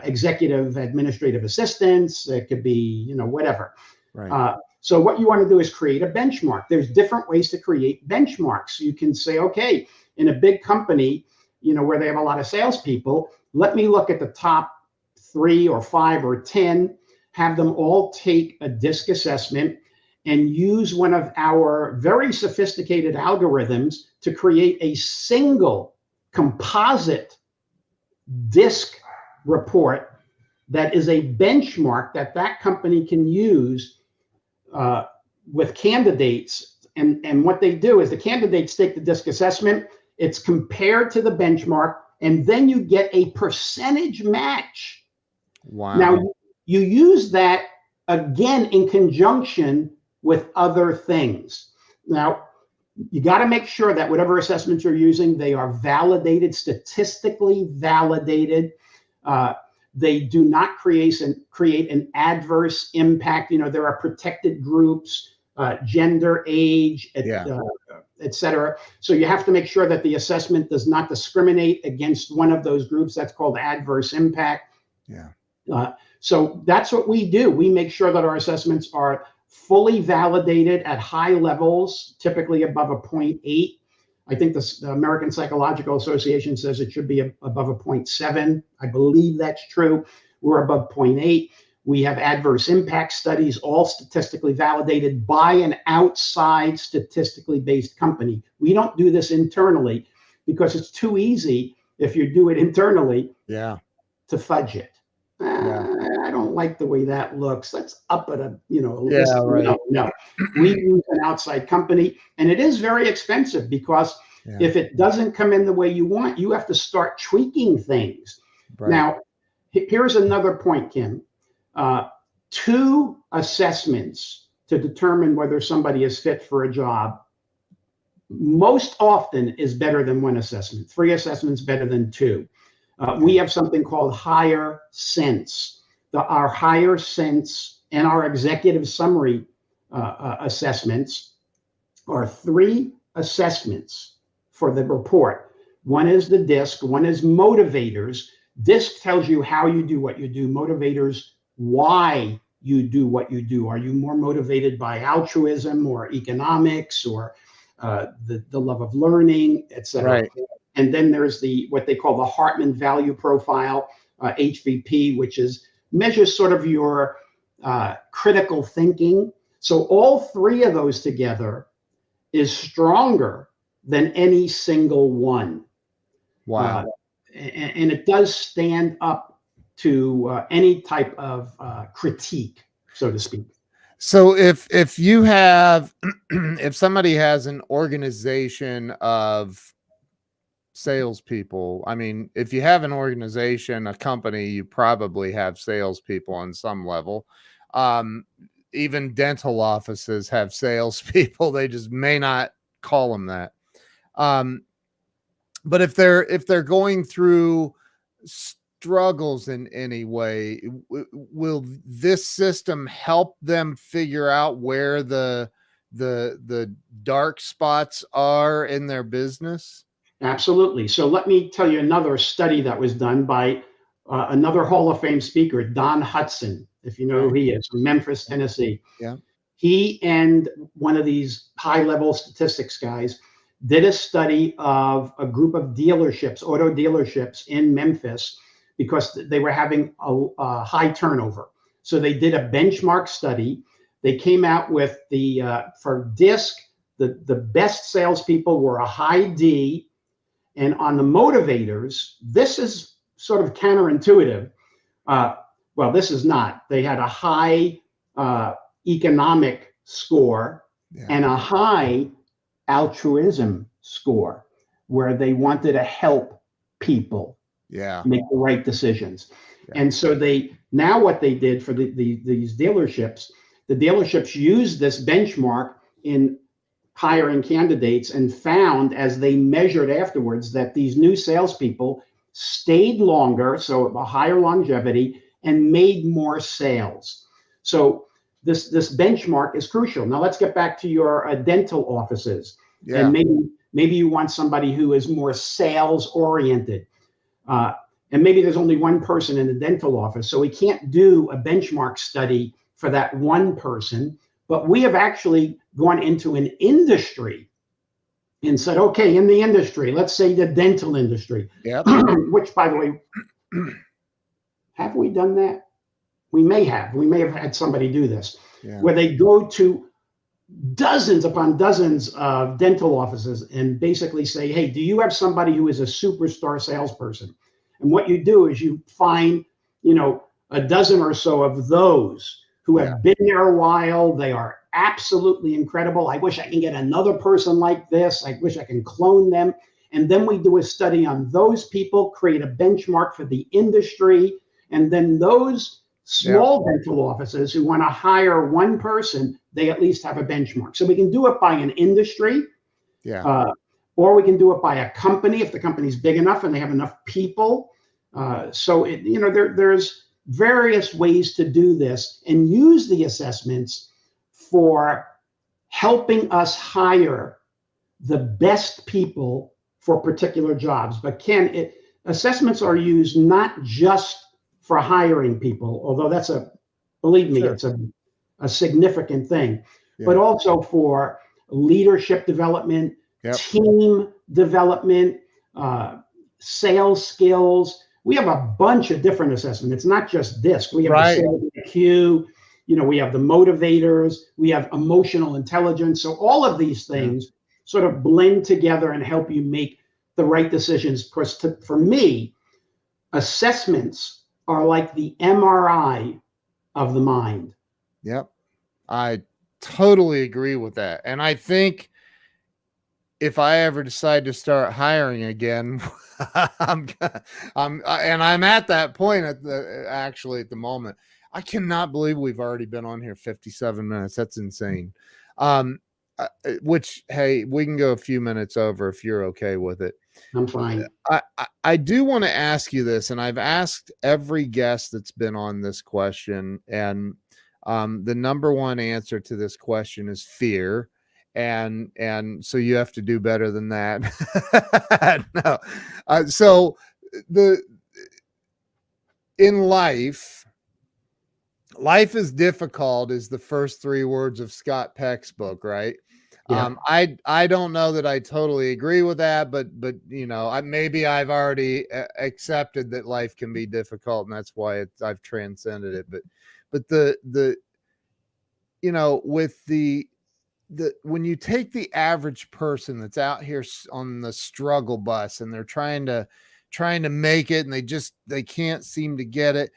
executive administrative assistants. It could be, whatever. Right. So what you want to do is create a benchmark. There's different ways to create benchmarks. You can say, okay, in a big company, where they have a lot of salespeople, let me look at the top 3 or 5 or 10, have them all take a DISC assessment and use one of our very sophisticated algorithms to create a single composite DISC report that is a benchmark that company can use with candidates. And what they do is the candidates take the DISC assessment, it's compared to the benchmark, and then you get a percentage match. Wow. Now, you use that again in conjunction with other things. Now, you got to make sure that whatever assessments you're using, they are validated, statistically validated. They do not create an adverse impact. There are protected groups, gender, age, et cetera. So you have to make sure that the assessment does not discriminate against one of those groups. That's called adverse impact. Yeah. So that's what we do. We make sure that our assessments are fully validated at high levels, typically above a 0.8. I think the American Psychological Association says it should be above a 0.7. I believe that's true. We're above 0.8. We have adverse impact studies, all statistically validated by an outside statistically based company. We don't do this internally because it's too easy if you do it internally to fudge it. I don't like the way that looks. Let's up it a, right. No. We use an outside company, and it is very expensive because if it doesn't come in the way you want, you have to start tweaking things. Right. Now, here's another point, Kim. 2 assessments to determine whether somebody is fit for a job most often is better than 1 assessment. 3 assessments better than 2. We have something called higher sense. Our higher sense and our executive summary assessments are 3 assessments for the report. One is the DISC, one is Motivators. DISC tells you how you do what you do. Motivators, why you do what you do. Are you more motivated by altruism or economics or the love of learning, et cetera? Right. And then there's what they call the Hartman Value Profile, HVP, which measures sort of your critical thinking. So all 3 of those together is stronger than any single one. Wow. And it does stand up to any type of critique, so to speak. So if you have, if somebody has an organization of salespeople, I mean, if you have an organization, a company, you probably have salespeople on some level. Even dental offices have salespeople. They just may not call them that. But if they're going through struggles in any way, will this system help them figure out where the dark spots are in their business? Absolutely. So let me tell you another study that was done by another Hall of Fame speaker, Don Hudson, if you know who he is, from Memphis, Tennessee. Yeah. He and one of these high-level statistics guys did a study of a group of dealerships, auto dealerships in Memphis, because they were having a high turnover. So they did a benchmark study. They came out with for disc, the best salespeople were a high D. And on the motivators, this is sort of counterintuitive. Well, this is not. They had a high economic score and a high altruism score, where they wanted to help people make the right decisions. And so now what they did for these dealerships, the dealerships used this benchmark in hiring candidates and found, as they measured afterwards, that these new salespeople stayed longer, so a higher longevity, and made more sales. So this benchmark is crucial. Now let's get back to your dental offices. And maybe you want somebody who is more sales oriented. And maybe there's only one person in the dental office, so we can't do a benchmark study for that one person. But we have actually gone into an industry and said, okay, in the industry, let's say the dental industry, which, by the way, have we done that? We may have had somebody do this, where they go to dozens upon dozens of dental offices and basically say, hey, do you have somebody who is a superstar salesperson? And what you do is you find, a dozen or so of those who have been there a while. They are absolutely incredible. I wish I can get another person like this. I wish I can clone them. And then we do a study on those people, create a benchmark for the industry. And then those small dental offices who want to hire one person, they at least have a benchmark. So we can do it by an industry, or we can do it by a company if the company's big enough and they have enough people. There's various ways to do this and use the assessments for helping us hire the best people for particular jobs. But Ken, assessments are used not just for hiring people, although that's believe me, it's a significant thing, but also for leadership development, team development, sales skills. We have a bunch of different assessments. It's not just DISC. We have the sales IQ, we have the motivators, we have emotional intelligence. So all of these things sort of blend together and help you make the right decisions. Because for me, assessments are like the MRI of the mind. Yep. I totally agree with that. And I think if I ever decide to start hiring again, I'm at that point at the moment. I cannot believe we've already been on here 57 minutes. That's insane. Which, hey, we can go a few minutes over if you're okay with it. I'm fine. I do want to ask you this, and I've asked every guest that's been on this question, and the number one answer to this question is fear. And so you have to do better than that. No. So in life is difficult is the first three words of Scott Peck's book, right? Yeah. I don't know that I totally agree with that, but maybe I've already accepted that life can be difficult, and that's why I've transcended it. But when you take the average person that's out here on the struggle bus and they're trying to make it and they can't seem to get it.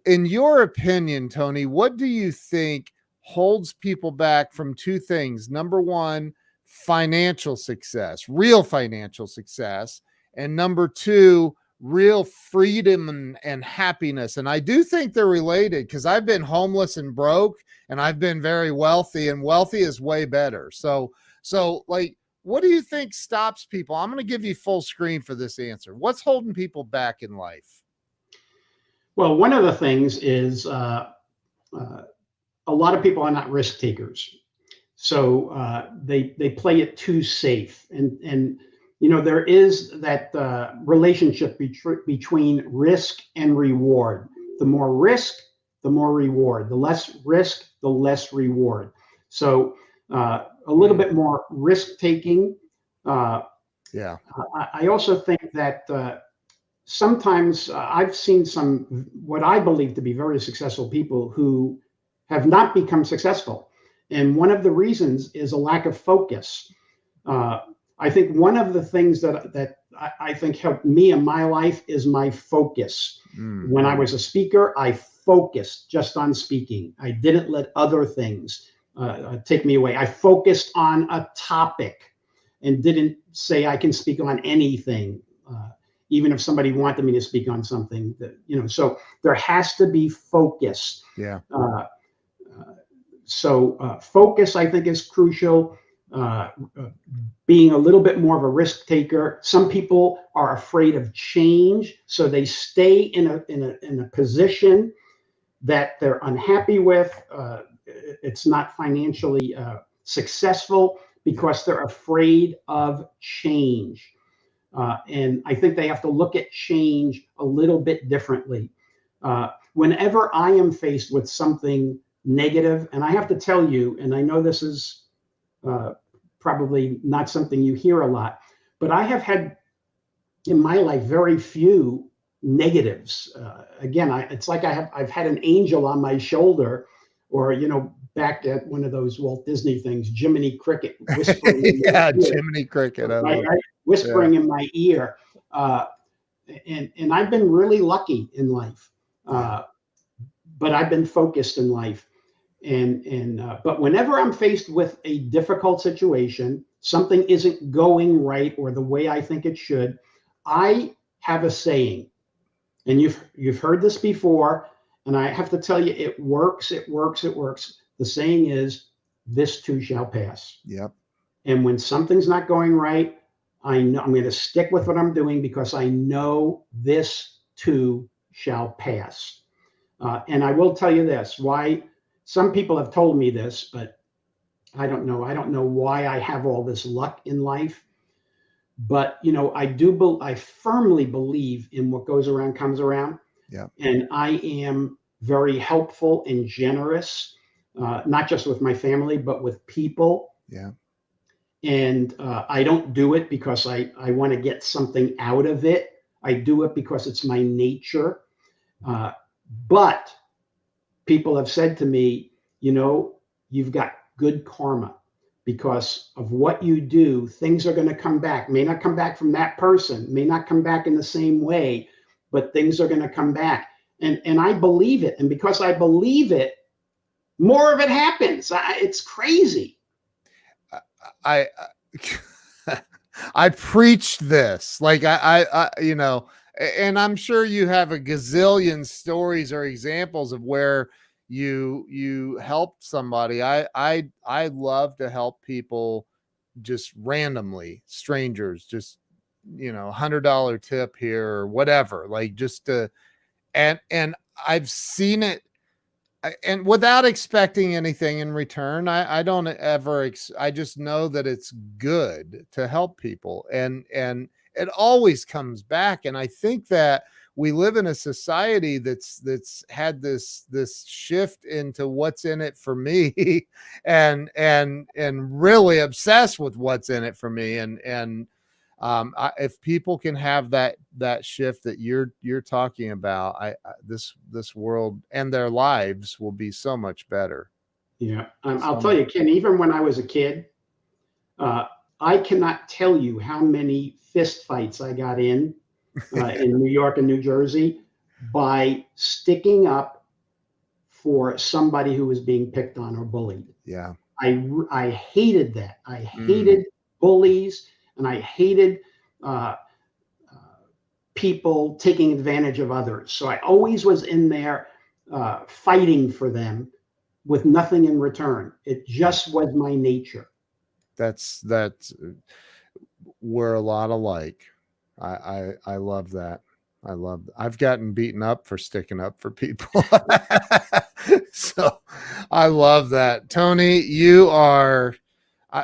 In your opinion, Tony, what do you think holds people back from two things? Number one, financial success, real financial success. And number two, real freedom and happiness. And I do think they're related, because I've been homeless and broke, and I've been very wealthy, and wealthy is way better. So like, what do you think stops people? I'm going to give you full screen for this answer. What's holding people back in life? Well, one of the things is a lot of people are not risk takers. So they play it too safe. And there is that relationship between risk and reward. The more risk, the more reward. The less risk, the less reward. So a little bit more risk taking. I also think that sometimes I've seen some what I believe to be very successful people who have not become successful. And one of the reasons is a lack of focus. I think one of the things that I think helped me in my life is my focus. When I was a speaker, I focused just on speaking. I didn't let other things take me away. I focused on a topic and didn't say I can speak on anything, even if somebody wanted me to speak on something. So there has to be focus. Yeah. So focus, I think, is crucial. Being a little bit more of a risk taker. Some people are afraid of change, so they stay in a position that they're unhappy with. It's not financially successful because they're afraid of change. And I think they have to look at change a little bit differently. Whenever I am faced with something negative, and I have to tell you, and I know this is probably not something you hear a lot, but I have had in my life very few negatives. Again, it's like I've had an angel on my shoulder, or back at one of those Walt Disney things, Jiminy Cricket whispering. Yeah, Jiminy Cricket. Right, whispering in my ear. And I've been really lucky in life, but I've been focused in life. But whenever I'm faced with a difficult situation, something isn't going right or the way I think it should, I have a saying, and you've heard this before, and I have to tell you, it works. The saying is, "This too shall pass." Yep. And when something's not going right, I know I'm going to stick with what I'm doing because I know this too shall pass. And I will tell you this, why some people have told me this, but I don't know. I don't know why I have all this luck in life. But, I firmly believe in what goes around comes around. Yeah. And I am very helpful and generous, not just with my family, but with people. Yeah. And I don't do it because I want to get something out of it. I do it because it's my nature. But people have said to me, you've got good karma because of what you do. Things are going to come back. May not come back from that person, may not come back in the same way, but things are going to come back. And I believe it. And because I believe it, more of it happens. It's crazy. I preached this, like I and I'm sure you have a gazillion stories or examples of where you helped somebody. I love to help people just randomly, strangers, just $100 tip here or whatever, like just to, and I've seen it. And without expecting anything in return, I don't ever, I just know that it's good to help people, and it always comes back. And I think that we live in a society that's had this shift into what's in it for me, and really obsessed with what's in it for me. And if people can have that shift that you're talking about, this world and their lives will be so much better. Yeah, I'll tell you, Ken. Even when I was a kid, I cannot tell you how many fist fights I got in New York and New Jersey by sticking up for somebody who was being picked on or bullied. Yeah, I hated that. I hated bullies. And I hated people taking advantage of others. So I always was in there fighting for them with nothing in return. It just was my nature. That's we're a lot alike. I love that. I've gotten beaten up for sticking up for people. So I love that. Tony, you are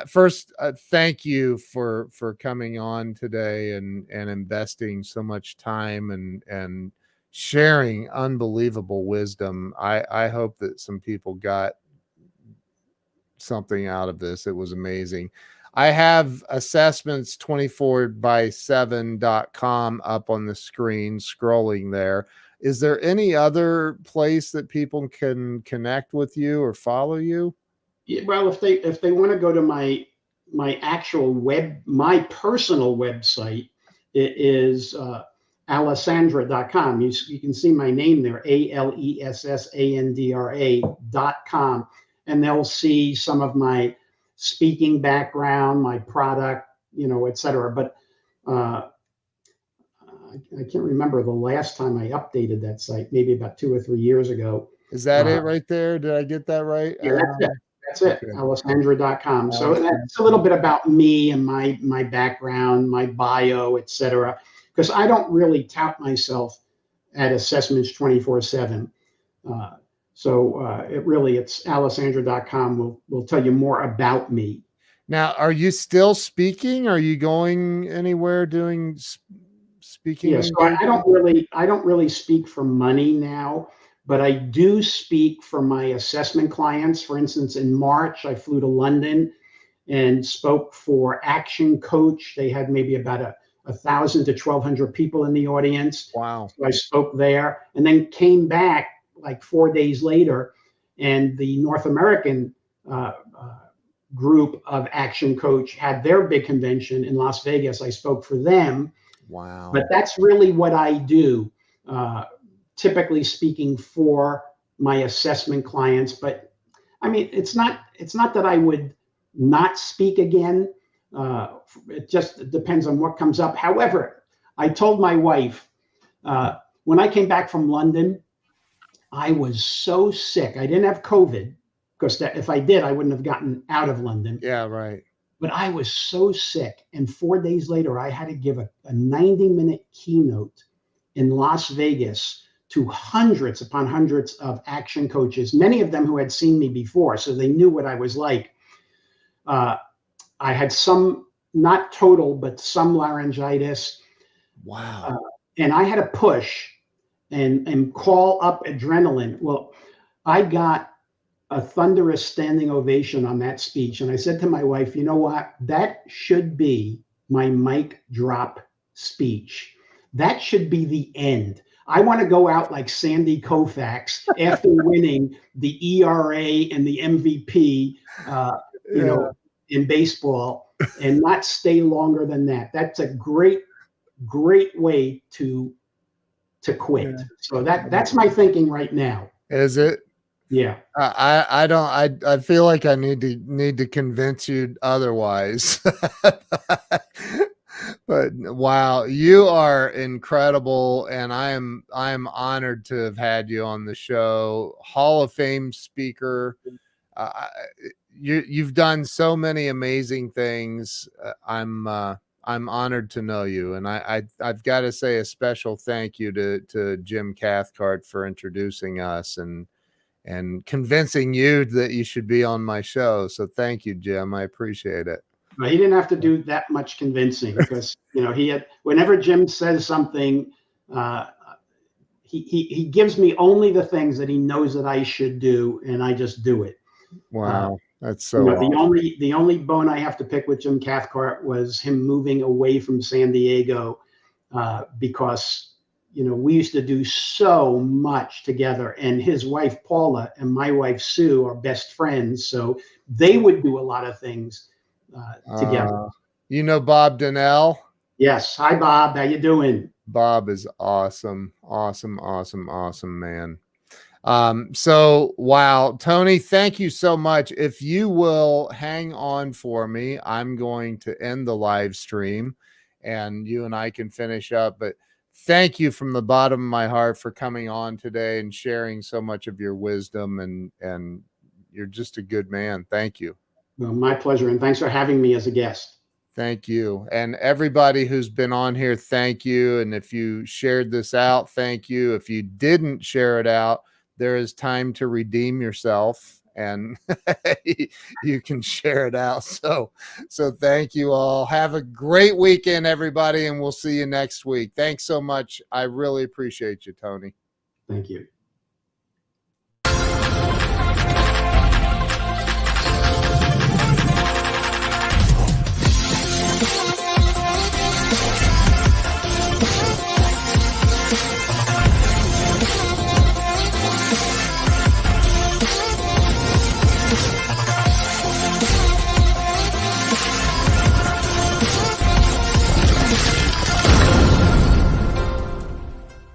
first, thank you for coming on today and investing so much time and sharing unbelievable wisdom. I hope that some people got something out of this. It was amazing. I have assessments24by7.com up on the screen, scrolling there. Is there any other place that people can connect with you or follow you? Yeah, well, if they want to go to my actual my personal website, it is Alessandra.com. You can see my name there, ALESSANDRA.com, and they'll see some of my speaking background, my product, et cetera. But I can't remember the last time I updated that site, maybe about 2 or 3 years ago. Is that it right there? Did I get that right? Yeah, that's it. That's it, Okay. Alessandra.com. So that's a little bit about me and my background, my bio, et cetera. Because I don't really tout myself at assessments 24/7. It's Alessandra.com will tell you more about me. Now, are you still speaking? Are you going anywhere doing speaking? Yeah, so I don't really speak for money now, but I do speak for my assessment clients. For instance, in March, I flew to London and spoke for Action Coach. They had maybe about 1,000 to 1,200 people in the audience. Wow. So I spoke there and then came back like 4 days later, and the North American group of Action Coach had their big convention in Las Vegas. I spoke for them. Wow. But that's really what I do, typically speaking for my assessment clients. But I mean, it's not that I would not speak again. It just depends on what comes up. However, I told my wife when I came back from London, I was so sick. I didn't have COVID, because if I did, I wouldn't have gotten out of London. Yeah, right. But I was so sick. And 4 days later, I had to give a 90-minute keynote in Las Vegas to hundreds upon hundreds of Action Coaches, many of them who had seen me before, so they knew what I was like. I had some, not total, but some laryngitis. Wow. And I had to push and call up adrenaline. Well, I got a thunderous standing ovation on that speech. And I said to my wife, you know what? That should be my mic drop speech. That should be the end. I want to go out like Sandy Koufax after winning the ERA and the MVP, in baseball, and not stay longer than that. That's a great way to quit. Yeah. So that's my thinking right now. Is it? Yeah. I feel like I need to convince you otherwise. But wow, you are incredible, and I am honored to have had you on the show. Hall of Fame speaker. You've done so many amazing things. I'm honored to know you, and I've got to say a special thank you to Jim Cathcart for introducing us and convincing you that you should be on my show. So thank you, Jim. I appreciate it. Well, he didn't have to do that much convincing, because whenever Jim says something, he gives me only the things that he knows that I should do, and I just do it. Wow. That's so awesome. The only bone I have to pick with Jim Cathcart was him moving away from San Diego, because we used to do so much together, and his wife Paula and my wife Sue are best friends, so they would do a lot of things together. Bob Donnell? Yes. Hi, Bob. How you doing? Bob is awesome, man. So wow, Tony, thank you so much. If you will hang on for me, I'm going to end the live stream and you and I can finish up, but thank you from the bottom of my heart for coming on today and sharing so much of your wisdom, and you're just a good man. Thank you. Well, my pleasure. And thanks for having me as a guest. Thank you. And everybody who's been on here, thank you. And if you shared this out, thank you. If you didn't share it out, there is time to redeem yourself, and you can share it out. So thank you all. Have a great weekend, everybody, and we'll see you next week. Thanks so much. I really appreciate you, Tony. Thank you. Bye.